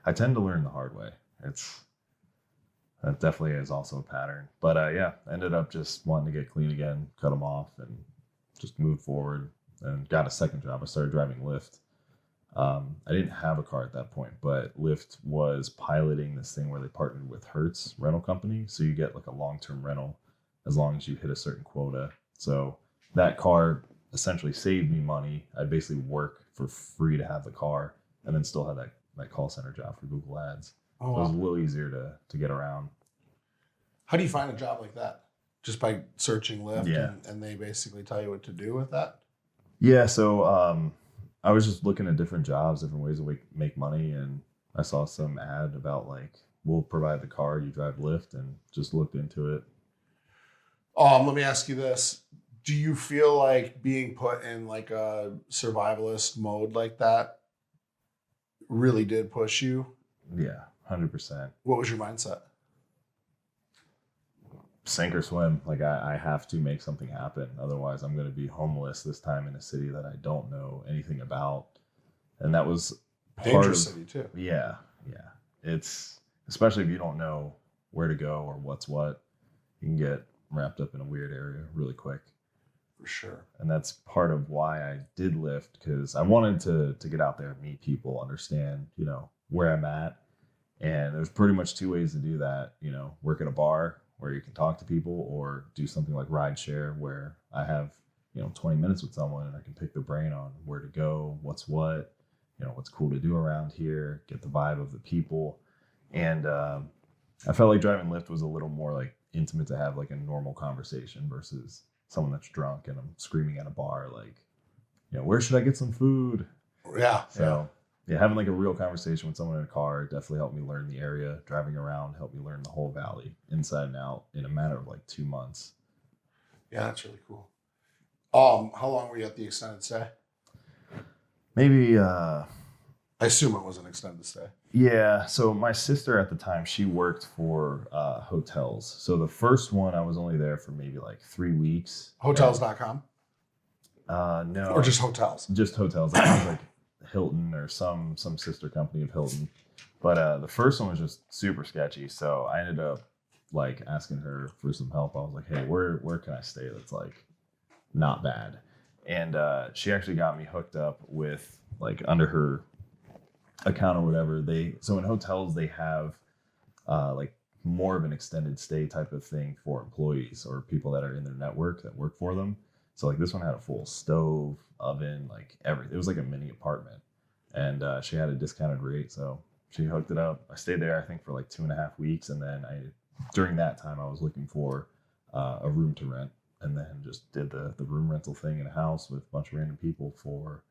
I tend to learn the hard way. That definitely is also a pattern. But yeah, ended up just wanting to get clean again, cut them off, and just move forward and got a second job. I started driving Lyft. I didn't have a car at that point, but Lyft was piloting this thing where they partnered with Hertz rental company. So you get like a long-term rental as long as you hit a certain quota. So that car essentially saved me money. I'd basically work for free to have the car and then still have that call center job for Google Ads. Oh, So wow. it was a little easier to get around. How do you find a job like that? Just by searching Lyft Yeah. and they basically tell you what to do with that? Yeah, so I was just looking at different jobs, different ways to make money, and I saw some ad about like, we'll provide the car, you drive Lyft, and just looked into it. Let me ask you this. Do you feel like being put in like a survivalist mode like that really did push you? Yeah, 100%. What was your mindset? Sink or swim. Like I have to make something happen. Otherwise I'm going to be homeless this time in a city that I don't know anything about. And that was part Dangerous of, city too. Yeah. It's, especially if you don't know where to go or what's what, you can get wrapped up in a weird area really quick. For sure. And that's part of why I did Lyft, because I wanted to get out there and meet people, understand, you know, where I'm at. And there's pretty much two ways to do that. You know, work at a bar where you can talk to people, or do something like rideshare where I have, you know, 20 minutes with someone and I can pick their brain on where to go, what's what, you know, what's cool to do around here, get the vibe of the people. And I felt like driving Lyft was a little more like intimate to have like a normal conversation versus someone that's drunk and I'm screaming at a bar like, you know, where should I get some food? Yeah. So yeah, having like a real conversation with someone in a car definitely helped me learn the area. Driving around helped me learn the whole valley inside and out in a matter of like 2 months. Yeah, that's really cool. How long were you at the extended stay? Maybe I assume it was an extended stay. yeah. So my sister at the time, she worked for hotels. So the first one I was only there for maybe like 3 weeks. Hotels.com? No. Or just hotels? Just hotels. I think it was like Hilton or some sister company of Hilton. But the first one was just super sketchy. So I ended up like asking her for some help. I was like, hey, where can I stay that's like not bad? And she actually got me hooked up with like under her account or whatever. So in hotels they have like more of an extended stay type of thing for employees or people that are in their network that work for them. So like this one had a full stove, oven, like everything. It was like a mini apartment, and she had a discounted rate, so she hooked it up. I stayed there I think for like 2.5 weeks, and then during that time I was looking for a room to rent, and then just did the room rental thing in a house with a bunch of random people for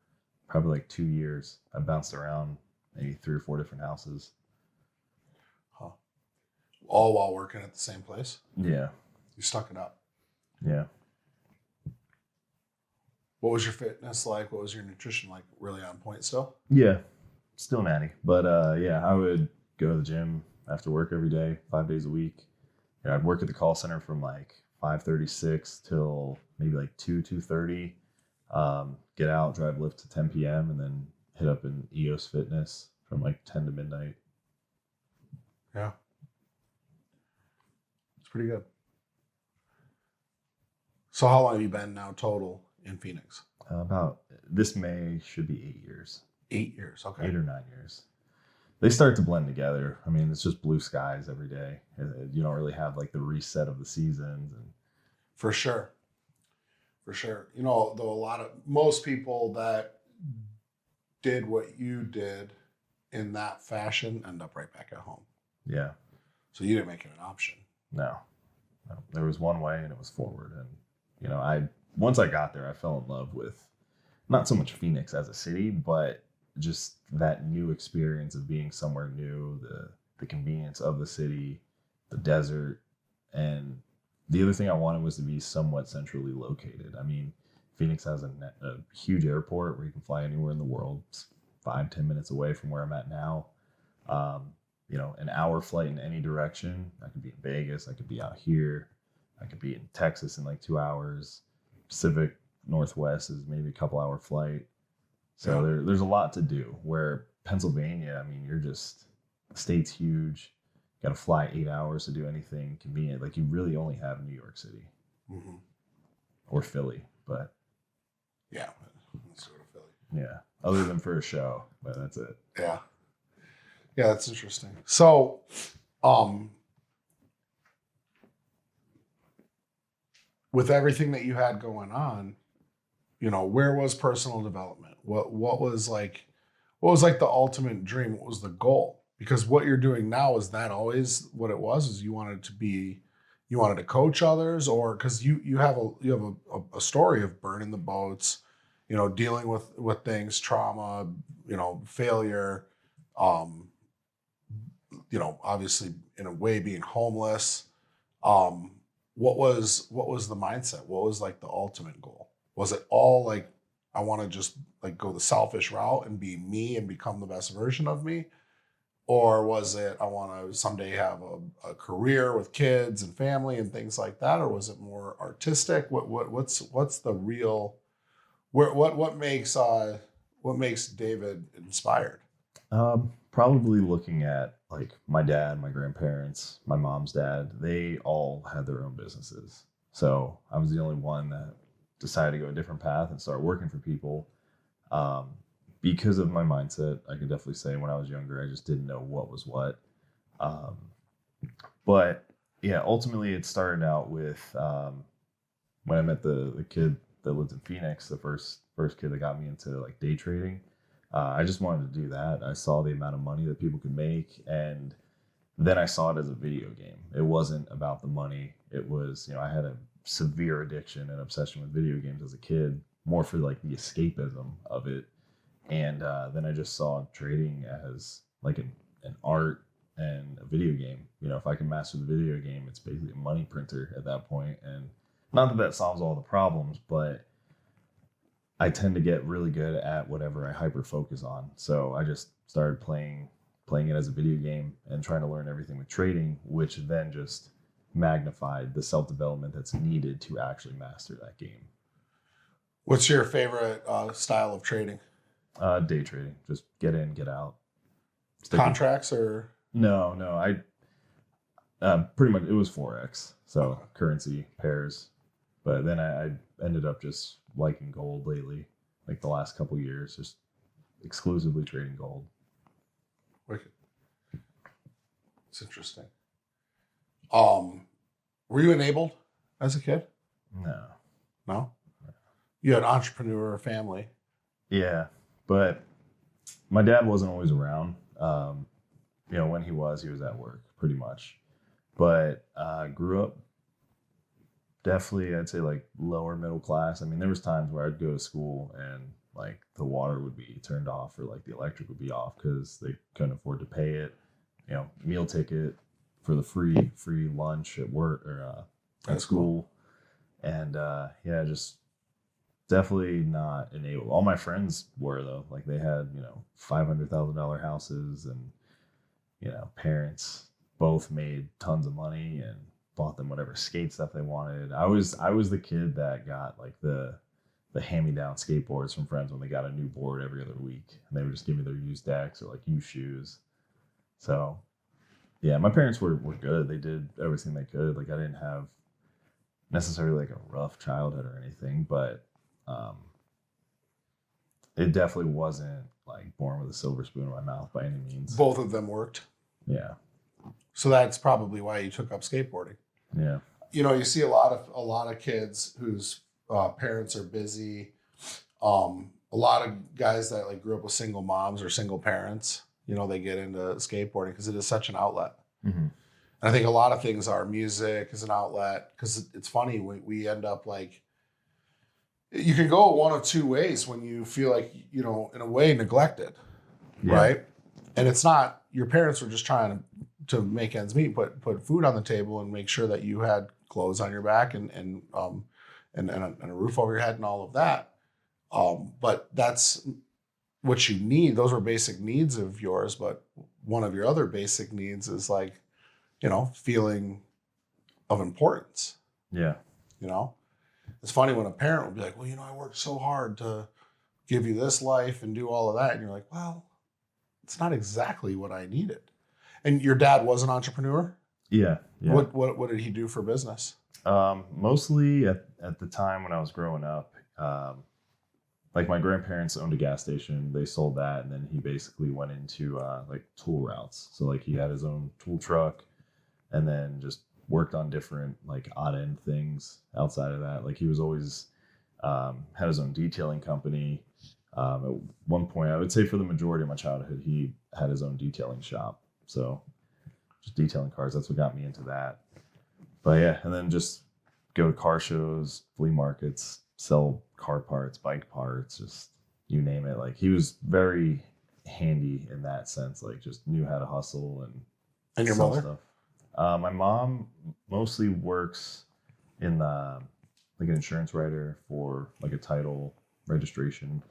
probably like 2 years. I bounced around maybe 3 or 4 different houses. Huh. All while working at the same place? Yeah. You stuck it up. Yeah. What was your fitness like? What was your nutrition like? Really on point still? Yeah. Still natty. But yeah, I would go to the gym after work every day, 5 days a week. You know, I'd work at the call center from like 5:36 till maybe like 2:30. Get out, drive Lyft to 10 p.m. and then hit up an EOS Fitness from like 10 to midnight. Yeah. pretty good. So how long have you been now total in Phoenix? About this May should be 8 years. 8 years. Okay. 8 or 9 years. They start to blend together. I mean, it's just blue skies every day. You don't really have like the reset of the seasons. And For sure. You know, though most people that did what you did in that fashion end up right back at home. yeah, So you didn't make it an option. no. There was one way and it was forward. And, you know, once I got there, I fell in love with not so much Phoenix as a city, but just that new experience of being somewhere new, the convenience of the city, the desert. And the other thing I wanted was to be somewhat centrally located. I mean, Phoenix has a huge airport where you can fly anywhere in the world. It's 5-10 minutes away from where I'm at now. You know, an hour flight in any direction. I could be in Vegas. I could be out here. I could be in Texas in like 2 hours. Pacific Northwest is maybe a couple hour flight. So there's a lot to do. Where Pennsylvania, I mean, the state's huge. You got to fly 8 hours to do anything convenient. Like you really only have New York City or Philly, but Yeah. Sort of Philly. yeah, other than for a show, but that's it. Yeah. Yeah, that's interesting. So, with everything that you had going on, you know, where was personal development? What was like the ultimate dream? What was the goal? Because what you're doing now, is that always what it was? Is you wanted to coach others, or because you have a story of burning the boats, you know, dealing with things, trauma, you know, failure, you know, obviously in a way being homeless. What was the mindset? What was like the ultimate goal? Was it all like, I want to just like go the selfish route and be me and become the best version of me? Or was it, I want to someday have a career with kids and family and things like that? Or was it more artistic? What's the real, what makes David inspired? Probably looking at like my dad, my grandparents, my mom's dad, they all had their own businesses. So I was the only one that decided to go a different path and start working for people. Because of my mindset, I could definitely say when I was younger, I just didn't know what was what. But yeah, ultimately it started out with when I met the kid that lived in Phoenix, the first kid that got me into like day trading. I just wanted to do that. I saw the amount of money that people could make, and then I saw it as a video game. It wasn't about the money. It was, you know, I had a severe addiction and obsession with video games as a kid, more for like the escapism of it. And then I just saw trading as like an art and a video game. You know, if I can master the video game, it's basically a money printer at that point. And not that solves all the problems, but I tend to get really good at whatever I hyper focus on. So I just started playing it as a video game and trying to learn everything with trading, which then just magnified the self-development that's needed to actually master that game. What's your favorite style of trading? Day trading, just get in, get out. Contracts or? No. I pretty much it was Forex, so currency pairs. But then I ended up just liking gold lately, like the last couple years, just exclusively trading gold. Wicked. It's interesting. Were you enabled as a kid? No? You had an entrepreneur family. Yeah, but my dad wasn't always around. You know, when he was at work pretty much. But grew up definitely, I'd say like lower middle class. I mean, there was times where I'd go to school and like the water would be turned off or like the electric would be off because they couldn't afford to pay it. You know, meal ticket for the free lunch at work or at school. And yeah, just definitely not enabled. All my friends were though. Like they had, you know, $500,000 houses, and you know, parents both made tons of money and bought them whatever skate stuff they wanted. I was the kid that got like the hand-me-down skateboards from friends when they got a new board every other week, and they would just give me their used decks or like used shoes. So Yeah, my parents were good. They did everything they could. Like I didn't have necessarily like a rough childhood or anything, but it definitely wasn't like born with a silver spoon in my mouth by any means. Both of them worked. Yeah. So that's probably why you took up skateboarding. Yeah. You see a lot of kids whose parents are busy. A lot of guys that like grew up with single moms or single parents, they get into skateboarding because it is such an outlet. Mm-hmm. And I think a lot of things are music is an outlet because it's funny we end up like, you can go one of two ways when you feel like, in a way neglected, right? And it's not, your parents were just trying to make ends meet, put food on the table and make sure that you had clothes on your back and a roof over your head and all of that. But that's what you need. Those were basic needs of yours. But one of your other basic needs is like, feeling of importance. Yeah. It's funny when a parent would be like, well, I worked so hard to give you this life and do all of that. And you're like, well, it's not exactly what I needed. And your dad was an entrepreneur? Yeah. What did he do for business? Mostly at the time when I was growing up, like my grandparents owned a gas station. They sold that, and then he basically went into like tool routes. So like he had his own tool truck, and then just worked on different like odd end things outside of that. Like he was always had his own detailing company. At one point, I would say for the majority of my childhood, he had his own detailing shop. So just detailing cars, that's what got me into that. But yeah, and then just go to car shows, flea markets, sell car parts, bike parts, just you name it. Like he was very handy in that sense, like just knew how to hustle and your sell mother? stuff. My mom mostly works in like an insurance writer for like a title registration.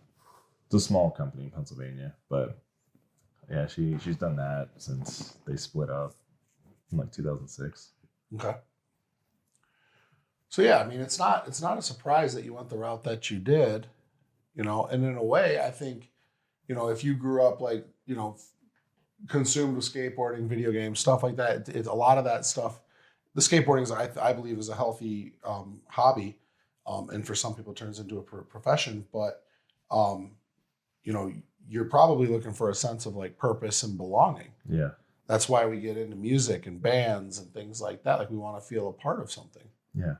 It's a small company in Pennsylvania, but yeah, she's done that since they split up in like 2006. Okay. So yeah, I mean, it's not a surprise that you went the route that you did, and in a way, I think, if you grew up like, consumed with skateboarding, video games, stuff like that, it's a lot of that stuff. The skateboarding is, I believe, is a healthy hobby, and for some people it turns into a profession. But you're probably looking for a sense of like purpose and belonging. Yeah, that's why we get into music and bands and things like that. Like we want to feel a part of something. Yeah.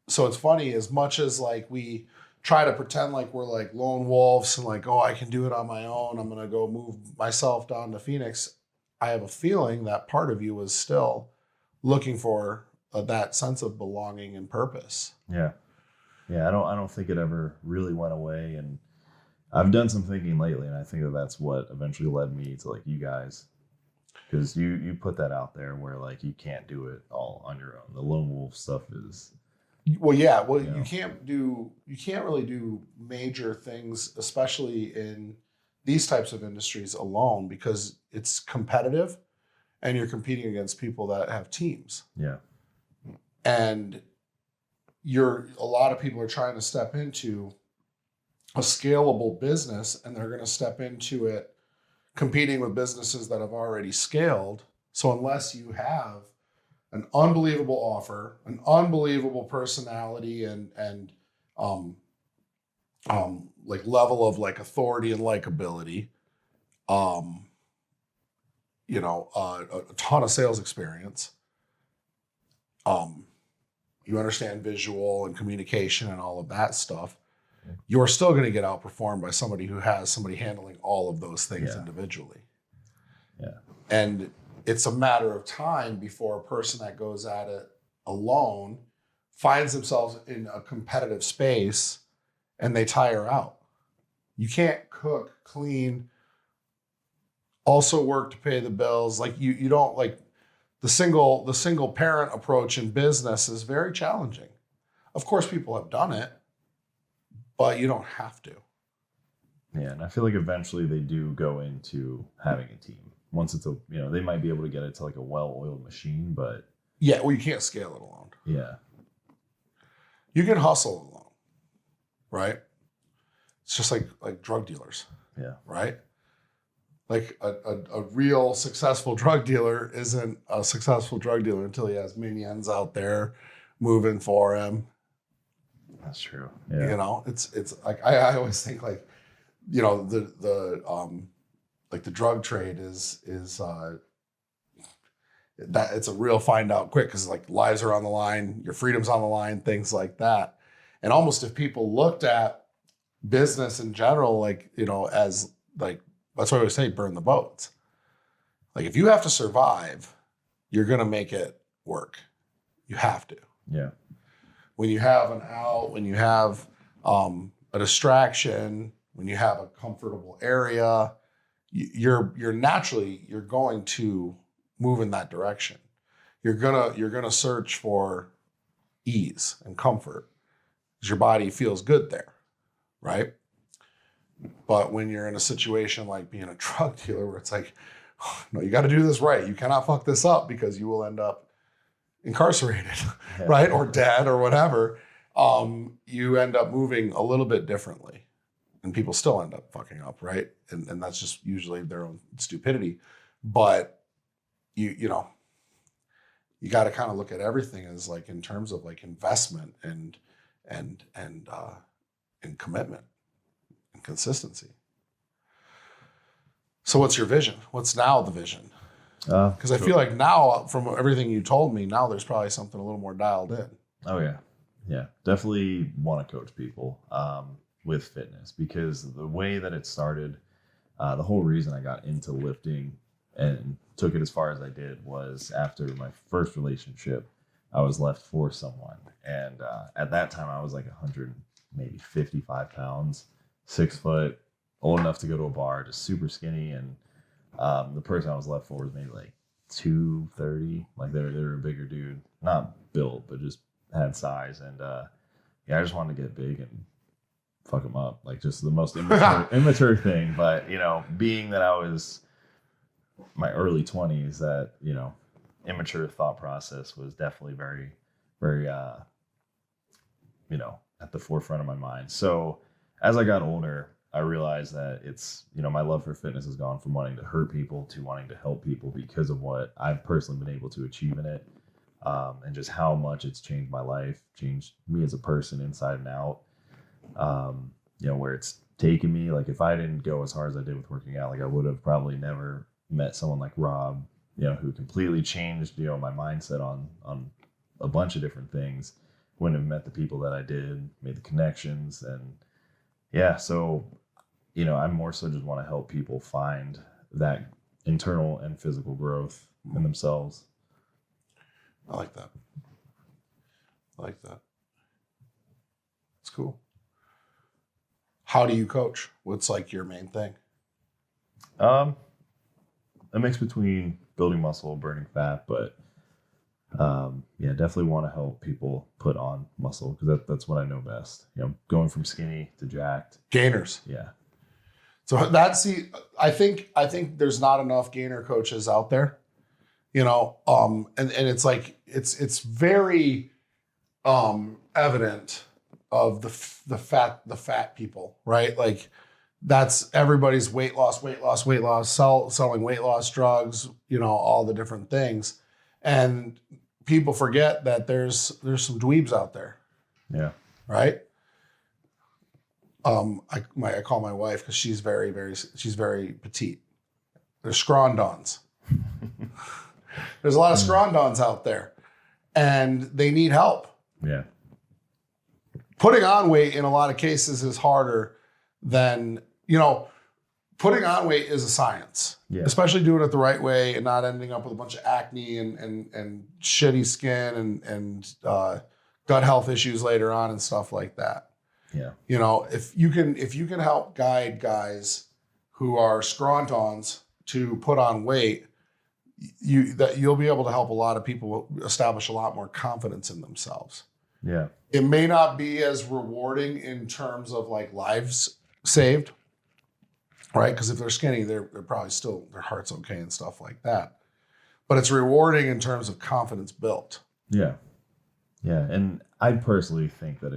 So it's funny, as much as like we try to pretend like we're like lone wolves and like, oh, I can do it on my own, I'm gonna go move myself down to Phoenix, I have a feeling that part of you was still looking for that sense of belonging and purpose. Yeah. I don't think it ever really went away, and I've done some thinking lately, and I think that's what eventually led me to like you guys, because you put that out there where like you can't do it all on your own. The lone wolf stuff is. Well, yeah. Well, you can't really do major things, especially in these types of industries alone, because it's competitive and you're competing against people that have teams. Yeah. And a lot of people are trying to step into a scalable business, and they're going to step into it competing with businesses that have already scaled. So unless you have an unbelievable offer, an unbelievable personality, and like level of like authority and likability, a ton of sales experience, you understand visual and communication and all of that stuff, you're still going to get outperformed by somebody who has somebody handling all of those things individually. Yeah. And it's a matter of time before a person that goes at it alone finds themselves in a competitive space and they tire out. You can't cook, clean, also work to pay the bills. Like you don't, like the single parent approach in business is very challenging. Of course, people have done it, but you don't have to. Yeah, and I feel like eventually they do go into having a team. Once it's they might be able to get it to like a well-oiled machine, but yeah, well, you can't scale it alone. Yeah, you can hustle alone, right? It's just like drug dealers. Yeah, right. Like a real successful drug dealer isn't a successful drug dealer until he has minions out there moving for him. That's true. Yeah. You know, it's like I always think like, you know, the like the drug trade is that it's a real find out quick because like lives are on the line, your freedom's on the line, things like that. And almost if people looked at business in general, like, you know, as like, that's why I always say burn the boats. Like if you have to survive, you're going to make it work. You have to. Yeah. When you have an out, when you have a distraction, when you have a comfortable area, you're going to move in that direction. You're gonna search for ease and comfort because your body feels good there, right? But when you're in a situation like being a drug dealer where it's like, oh, no, you got to do this right. You cannot fuck this up because you will end up incarcerated, Yeah. right? Or dead or whatever. You end up moving a little bit differently and people still end up fucking up, right? And that's just usually their own stupidity. But you know, you got to kind of look at everything as like in terms of like investment and commitment and consistency. So what's your vision? What's now the vision? Because I feel like now, from everything you told me, now there's probably something a little more dialed in. Oh yeah, yeah. Definitely want to coach people with fitness because the way that it started, the whole reason I got into lifting and took it as far as I did was after my first relationship, I was left for someone, and at that time I was like 100, maybe 55 pounds, 6 foot, old enough to go to a bar, just super skinny, and the person I was left for was maybe like 230. Like they were a bigger dude, not built, but just had size. And yeah, I just wanted to get big and fuck them up. Like just the most immature thing. But, you know, being that I was my early 20s, that, you know, immature thought process was definitely very, very, you know, at the forefront of my mind. So as I got older, I realized that it's, you know, my love for fitness has gone from wanting to hurt people to wanting to help people because of what I've personally been able to achieve in it, and just how much it's changed my life, changed me as a person inside and out. You know, where it's taken me, like if I didn't go as hard as I did with working out, like I would have probably never met someone like Rob, you know, who completely changed, you know, my mindset on a bunch of different things. Wouldn't have met the people that I did, made the connections, and yeah, so, you know, I more so just want to help people find that internal and physical growth in themselves. I like that. It's cool. How do you coach? What's like your main thing? A mix between building muscle, burning fat, but yeah, definitely want to help people put on muscle because that's what I know best. You know, going from skinny to jacked. Gainers. Yeah. So I think there's not enough gainer coaches out there, you know, and it's like it's very evident of the fat people, right? Like that's everybody's weight loss, selling weight loss drugs, you know, all the different things, and people forget that there's some dweebs out there. Yeah. Right. I call my wife because she's very petite. There's scrondons. There's a lot of scrondons out there, and they need help. Yeah. Putting on weight in a lot of cases is harder than, you know, putting on weight is a science, especially doing it the right way and not ending up with a bunch of acne and shitty skin and gut health issues later on and stuff like that. Yeah. You know, if you can help guide guys who are scrontons to put on weight, you'll be able to help a lot of people establish a lot more confidence in themselves. Yeah. It may not be as rewarding in terms of like lives saved, right? Because if they're skinny, they're probably still, their heart's okay and stuff like that. But it's rewarding in terms of confidence built. Yeah. Yeah. And I personally think that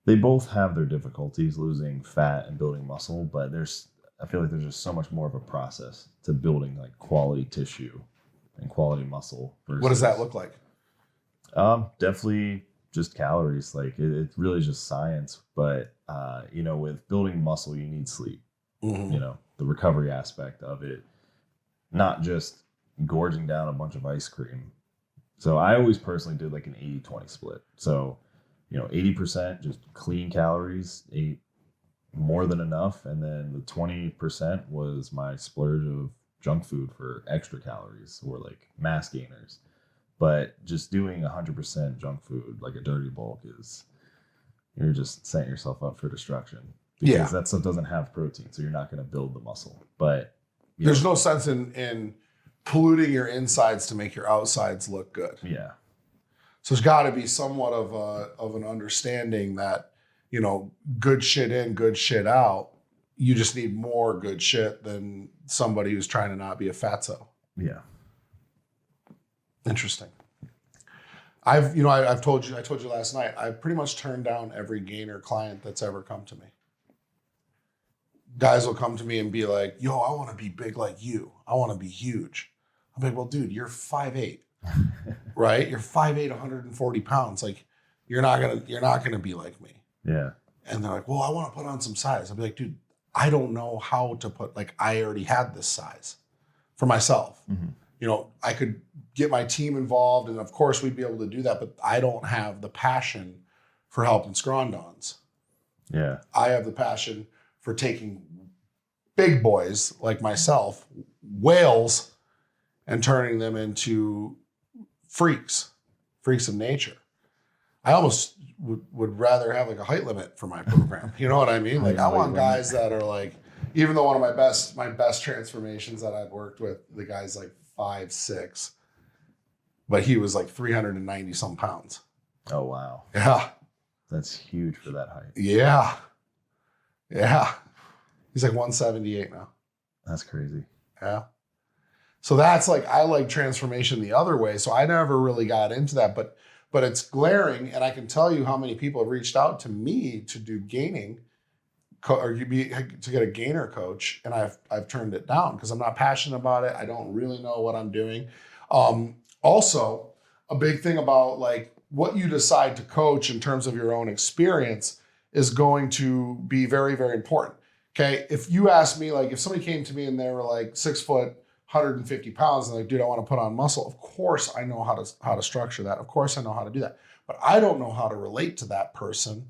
they both have their difficulties, losing fat and building muscle, but there's I feel like there's just so much more of a process to building like quality tissue and quality muscle. What does that look like? Definitely just calories. Like it's really just science. But with building muscle, you need sleep. Mm-hmm. The recovery aspect of it, not just gorging down a bunch of ice cream. So I always personally did like an 80-20 split. So 80% just clean calories, ate more than enough, and then the 20% was my splurge of junk food for extra calories or like mass gainers. But just doing 100% junk food like a dirty bulk you're just setting yourself up for destruction, because that stuff doesn't have protein, so you're not going to build the muscle. But there's no sense in polluting your insides to make your outsides look good. Yeah. So there's got to be somewhat of an understanding that, good shit in, good shit out. You just need more good shit than somebody who's trying to not be a fatso. Yeah. Interesting. I told you last night, I've pretty much turned down every gainer client that's ever come to me. Guys will come to me and be like, yo, I want to be big like you. I want to be huge. I'm like, well, dude, you're 5'8", right? You're 5'8", 140 pounds. Like, you're not gonna be like me. Yeah. And they're like, well, I want to put on some size. I'll be like, dude, I don't know how to put, like, I already had this size for myself. Mm-hmm. I could get my team involved, and of course we'd be able to do that, but I don't have the passion for helping scrondons. Yeah. I have the passion for taking big boys like myself, whales, and turning them into freaks of nature. I almost would rather have like a height limit for my program. You know what I mean? Like, I want guys that are like, even though one of my best transformations that I've worked with, the guy's like 5'6", but he was like 390 some pounds. Oh, wow. Yeah. That's huge for that height. Yeah. Yeah. He's like 178 now. That's crazy. Yeah. So that's like, I like transformation the other way. So I never really got into that, but it's glaring. And I can tell you how many people have reached out to me to do gaining to get a gainer coach. And I've turned it down because I'm not passionate about it. I don't really know what I'm doing. Also, a big thing about like what you decide to coach in terms of your own experience is going to be very, very important. Okay. If you ask me, like, if somebody came to me and they were like 6 foot, 150 pounds, and like, dude, I want to put on muscle. Of course I know how to structure that. Of course I know how to do that, but I don't know how to relate to that person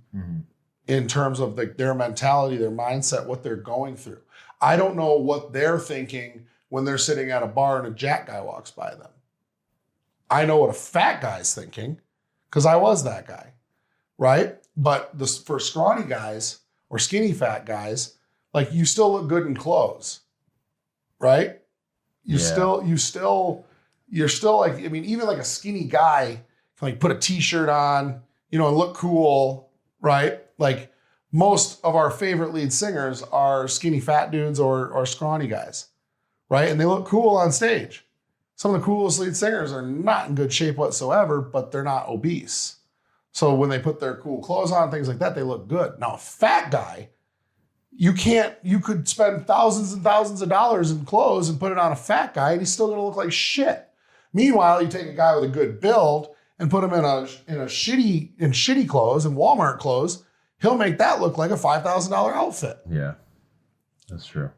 in terms of their mentality, their mindset, what they're going through. I don't know what they're thinking when they're sitting at a bar and a jack guy walks by them. I know what a fat guy's thinking because I was that guy, right? But for scrawny guys or skinny fat guys, like, you still look good in clothes, right? You're still like, I mean, even like a skinny guy can like put a t-shirt on, and look cool, right? Like, most of our favorite lead singers are skinny fat dudes or scrawny guys, right? And they look cool on stage. Some of the coolest lead singers are not in good shape whatsoever, but they're not obese. So when they put their cool clothes on, things like that, they look good. Now, a fat guy, you could spend thousands and thousands of dollars in clothes and put it on a fat guy, and he's still going to look like shit. Meanwhile, you take a guy with a good build and put him in shitty clothes and Walmart clothes, he'll make that look like a $5,000 outfit. Yeah, that's true.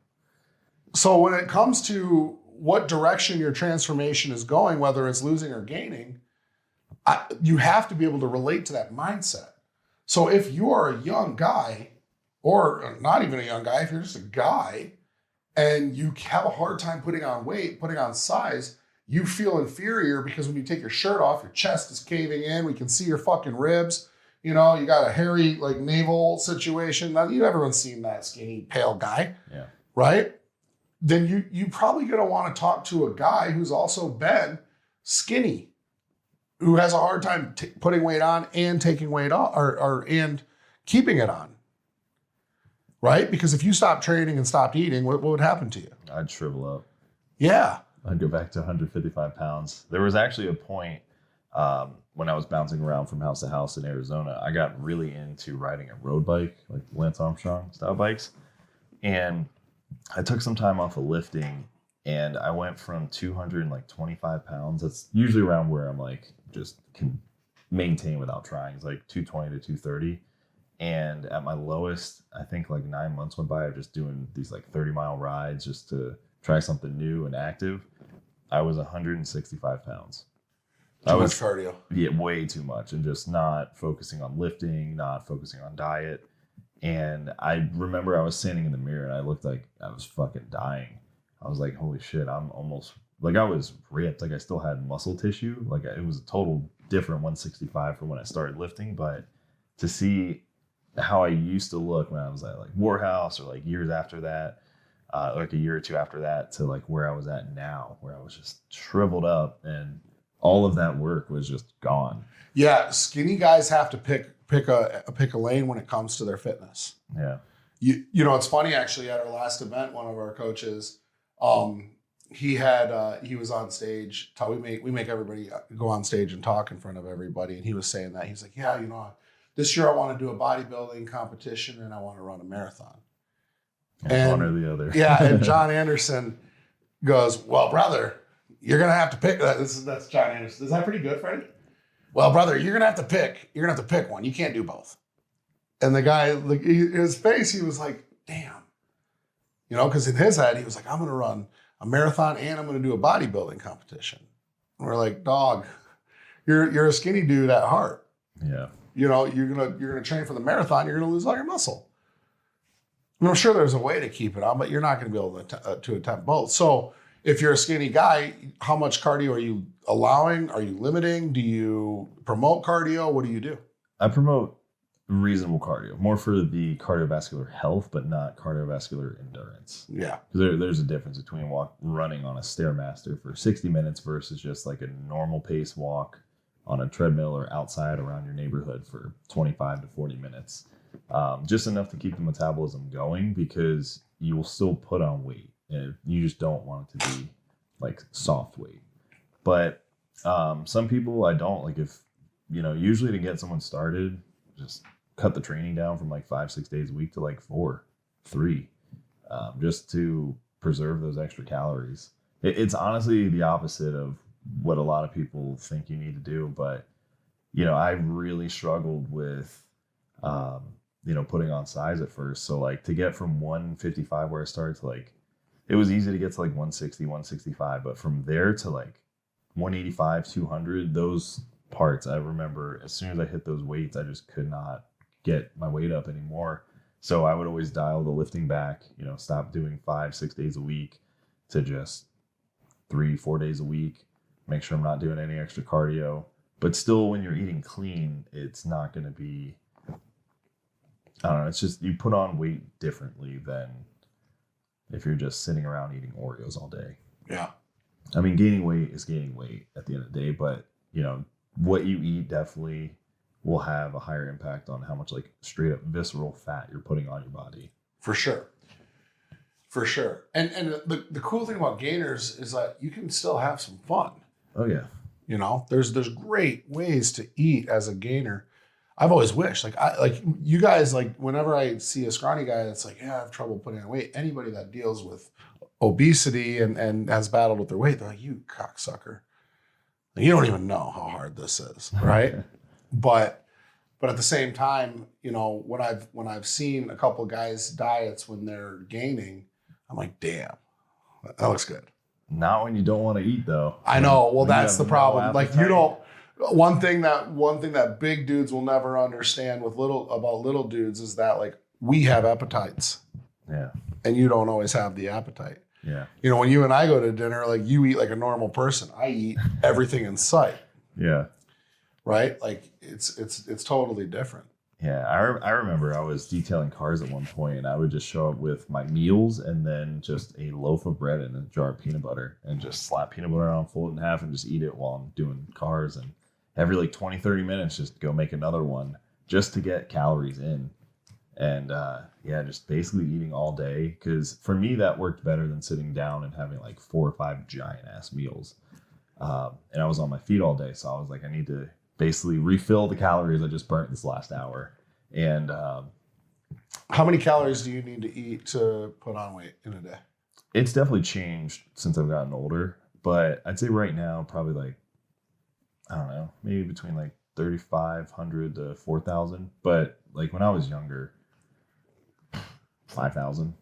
So when it comes to what direction your transformation is going, whether it's losing or gaining, you have to be able to relate to that mindset. So if you are a young guy, or not even a young guy, if you're just a guy and you have a hard time putting on weight, putting on size, you feel inferior because when you take your shirt off, your chest is caving in. We can see your fucking ribs. You got a hairy like navel situation. Now, everyone's seen that skinny, pale guy, right? Then you probably gonna want to talk to a guy who's also been skinny, who has a hard time putting weight on and taking weight off, and keeping it on. Right? Because if you stopped training and stopped eating, what would happen to you? I'd shrivel up. Yeah. I'd go back to 155 pounds. There was actually a point when I was bouncing around from house to house in Arizona, I got really into riding a road bike, like Lance Armstrong style bikes. And I took some time off of lifting, and I went from 225 pounds. That's usually around where I'm like just can maintain without trying. It's like 220 to 230. And at my lowest, I think like 9 months went by of just doing these like 30-mile rides just to try something new and active. I was 165 pounds. Too much cardio. Yeah, way too much, and just not focusing on lifting, not focusing on diet. And I remember I was standing in the mirror and I looked like I was fucking dying. I was like, holy shit, I'm almost like I was ripped. Like I still had muscle tissue. Like it was a total different 165 from when I started lifting. But to see how I used to look when I was at like Warhouse or like years after that, like a year or two after that, to like where I was at now, where I was just shriveled up and all of that work was just gone. Yeah, skinny guys have to pick a lane when it comes to their fitness. Yeah. You know, it's funny actually, at our last event, one of our coaches, he was on stage. We make everybody go on stage and talk in front of everybody. And he was saying that. He's like, yeah, you know, this year I want to do a bodybuilding competition and I want to run a marathon. And one or the other. Yeah. And John Anderson goes, well, brother, you're going to have to pick that. That's John Anderson. Is that pretty good, Freddie? Well, brother, you're going to have to pick one. You can't do both. And the guy, like, his face, he was like, damn. You know, because in his head, he was like, I'm going to run a marathon and I'm going to do a bodybuilding competition. And we're like, dog, you're a skinny dude at heart. Yeah. You know, you're gonna train for the marathon. You're gonna lose all your muscle. And I'm sure there's a way to keep it on, but you're not going to be able to attempt both. So if you're a skinny guy, how much cardio are you allowing? Are you limiting? Do you promote cardio? What do you do? I promote reasonable cardio, more for the cardiovascular health, but not cardiovascular endurance. Yeah. There's a difference between running on a Stairmaster for 60 minutes versus just like a normal pace walk on a treadmill or outside around your neighborhood for 25 to 40 minutes. Just enough to keep the metabolism going, because you will still put on weight. And you just don't want it to be like soft weight. But some people I don't like. If you know, usually to get someone started, just cut the training down from like 5-6 days a week to like 4-3, just to preserve those extra calories. It's honestly the opposite of what a lot of people think you need to do. But you know, I really struggled with you know, putting on size at first. So like to get from 155 where I started to like, it was easy to get to like 160, 165, but from there to like 185, 200, those parts, I remember as soon as I hit those weights, I just could not get my weight up anymore. So I would always dial the lifting back, you know, stop doing 5-6 days a week to just 3-4 days a week, make sure I'm not doing any extra cardio. But still, when you're eating clean, it's not going to be, I don't know, it's just you put on weight differently than if you're just sitting around eating Oreos all day. Yeah. I mean, gaining weight is gaining weight at the end of the day, but you know, what you eat definitely will have a higher impact on how much like straight up visceral fat you're putting on your body. For sure. For sure. And the cool thing about gainers is that you can still have some fun. Oh yeah. You know, there's great ways to eat as a gainer. I've always wished, like you guys, like whenever I see a scrawny guy that's like, yeah, I have trouble putting on weight. Anybody that deals with obesity and has battled with their weight, they're like, you cocksucker. You don't even know how hard this is, right? But at the same time, you know, when I've seen a couple of guys' diets when they're gaining, I'm like, damn, that looks good. Not when you don't want to eat, though. I know. Well, that's the problem. Like you don't. One thing that big dudes will never understand with little dudes is that like we have appetites. Yeah. And you don't always have the appetite. Yeah. You know, when you and I go to dinner, like you eat like a normal person. I eat everything in sight. Yeah. Right? Like it's totally different. Yeah. I remember I was detailing cars at one point, and I would just show up with my meals and then just a loaf of bread and a jar of peanut butter, and just slap peanut butter on, fold it in half, and just eat it while I'm doing cars. And every like 20-30 minutes, just go make another one just to get calories in. And yeah, just basically eating all day. Because for me, that worked better than sitting down and having like 4 or 5 giant ass meals. And I was on my feet all day. So I was like, I need to basically refill the calories I just burnt this last hour. And How many calories do you need to eat to put on weight in a day? It's definitely changed since I've gotten older, but I'd say right now probably like, I don't know, maybe between like 3,500 to 4,000. But like when I was younger, 5,000.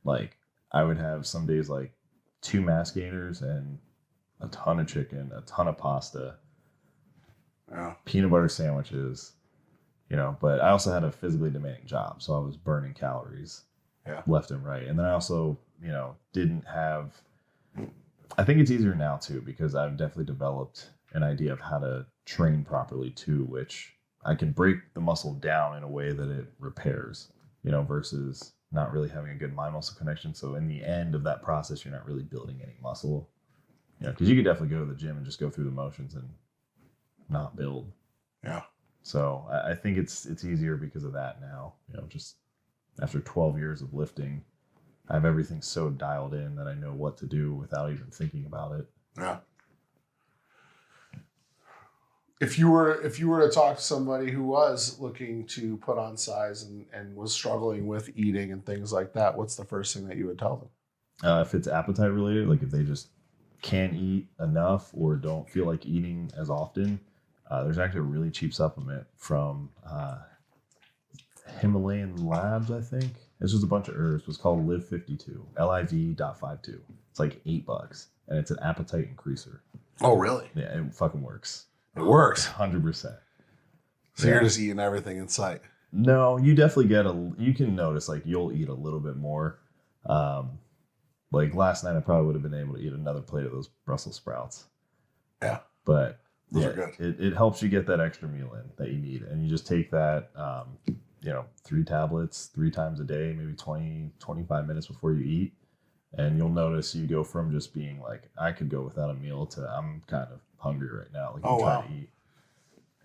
Like I would have some days like 2 mass gainers and a ton of chicken, a ton of pasta, peanut butter sandwiches, but I also had a physically demanding job. So I was burning calories left and right. And then I also, didn't have, I think it's easier now too, because I've definitely developed an idea of how to train properly too, which I can break the muscle down in a way that it repairs, versus not really having a good mind muscle connection. So in the end of that process, you're not really building any muscle, because you could definitely go to the gym and just go through the motions and not build. Yeah. So I think it's easier because of that now, just after 12 years of lifting, I have everything so dialed in that I know what to do without even thinking about it. Yeah. If you were to talk to somebody who was looking to put on size and was struggling with eating and things like that, what's the first thing that you would tell them? If it's appetite related, like if they just can't eat enough or don't feel like eating as often, there's actually a really cheap supplement from Himalayan Labs, I think. It's just a bunch of herbs. It's called Liv 52, LIV.52. It's like $8, and it's an appetite increaser. Oh, really? Yeah, it fucking works. It works. 100%. So you're just eating everything in sight. No, you definitely you can notice like you'll eat a little bit more. Like last night, I probably would have been able to eat another plate of those Brussels sprouts. Yeah. But those are good. It helps you get that extra meal in that you need. And you just take that, 3 tablets 3 times a day, maybe 20, 25 minutes before you eat. And you'll notice you go from just being like, I could go without a meal to I'm kind of hungry right now. Like I'm trying to eat.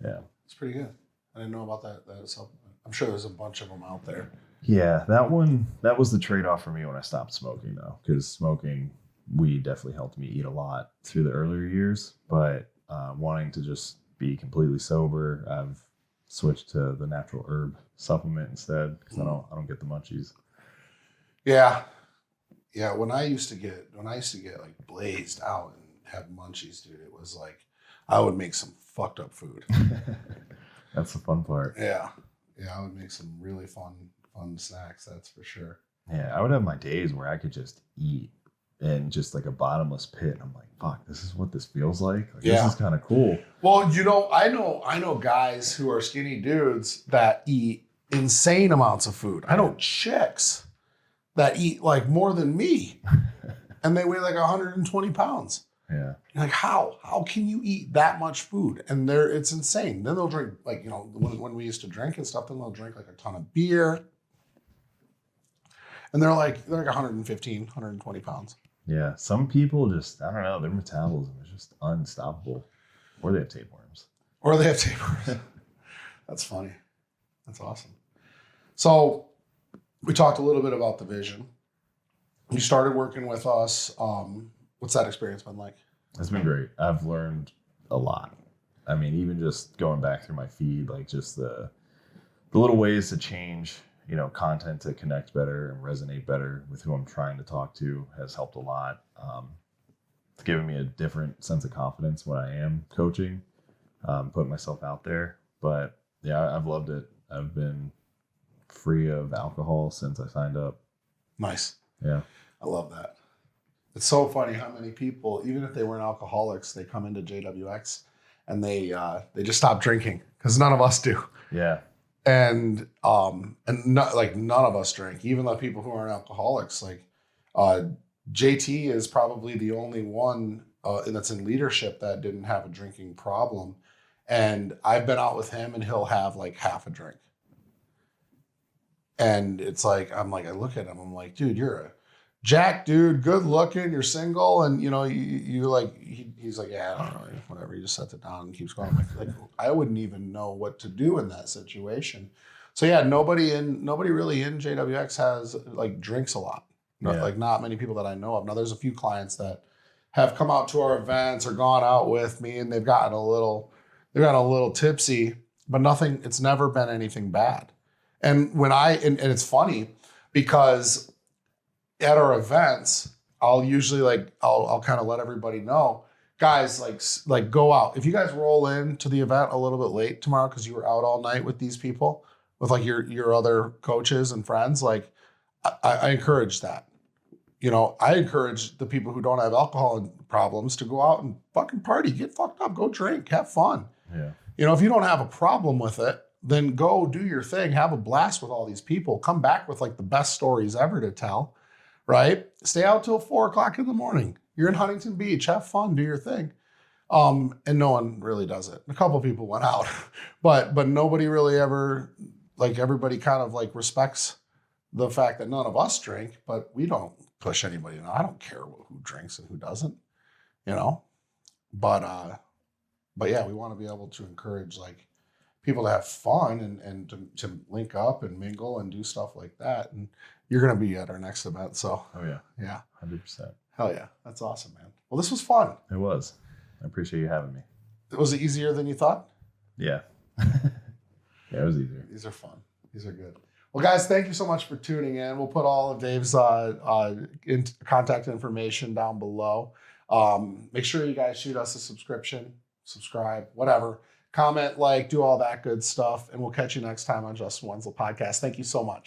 Yeah. It's pretty good. I didn't know about that supplement. I'm sure there's a bunch of them out there. Yeah, that was the trade-off for me when I stopped smoking though, because smoking weed definitely helped me eat a lot through the earlier years, but wanting to just be completely sober, I've switched to the natural herb supplement instead because I don't get the munchies. Yeah. When I used to get like blazed out and have munchies, dude, it was like I would make some fucked up food. That's the fun part. Yeah, I would make some really fun snacks. That's for sure. Yeah, I would have my days where I could just eat in just like a bottomless pit. And I'm like, fuck, this is what this feels like. This is kind of cool. Well, I know guys who are skinny dudes that eat insane amounts of food. I know chicks that eat like more than me, and they weigh like 120 pounds. Yeah. Like how can you eat that much food? And it's insane. Then they'll drink like, when we used to drink and stuff, then they'll drink like a ton of beer. And they're like 115, 120 pounds. Yeah. Some people just, I don't know, their metabolism is just unstoppable. Or they have tapeworms. That's funny. That's awesome. So we talked a little bit about the vision. You started working with us. What's that experience been like? It's been great. I've learned a lot. I mean, even just going back through my feed, like just the little ways to change, content to connect better and resonate better with who I'm trying to talk to has helped a lot. It's given me a different sense of confidence when I am coaching, putting myself out there. But yeah, I've loved it. I've been free of alcohol since I signed up. Nice. Yeah. I love that. It's so funny how many people, even if they weren't alcoholics, they come into JWX and they just stop drinking because none of us do. Yeah. And not, like none of us drink, even the people who aren't alcoholics. Like JT is probably the only one that's in leadership that didn't have a drinking problem. And I've been out with him and he'll have like half a drink. And it's like, I look at him, I'm like, dude, you're a Jack, dude, good looking, you're single, and you like he's like, yeah, I don't know, whatever. He just sets it down and keeps going. Like I wouldn't even know what to do in that situation. So yeah, nobody really in JWX has like drinks a lot. Yeah. Like not many people that I know of. Now there's a few clients that have come out to our events or gone out with me and they've gotten a little tipsy, but nothing. It's never been anything bad. And and it's funny because at our events, I'll usually I'll kind of let everybody know, guys, like go out. If you guys roll into the event a little bit late tomorrow because you were out all night with these people, with like your other coaches and friends, like I encourage that. I encourage the people who don't have alcohol problems to go out and fucking party, get fucked up, go drink, have fun. Yeah. If you don't have a problem with it, then go do your thing, have a blast with all these people, come back with like the best stories ever to tell, right? Stay out till 4:00 in the morning. You're in Huntington Beach, have fun, do your thing. And no one really does it. A couple of people went out, but nobody really ever, like everybody kind of like respects the fact that none of us drink, but we don't push anybody. I don't care who drinks and who doesn't, but yeah, we want to be able to encourage like people to have fun and to link up and mingle and do stuff like that. And you're going to be at our next event. So, oh yeah. Yeah. 100%. Hell yeah. That's awesome, man. Well, this was fun. It was. I appreciate you having me. Was it easier than you thought? Yeah. Yeah, it was easier. These are fun. These are good. Well, guys, thank you so much for tuning in. We'll put all of Dave's contact information down below. Make sure you guys shoot us a subscribe, whatever. Comment, do all that good stuff. And we'll catch you next time on Justin Wenzel Podcast. Thank you so much.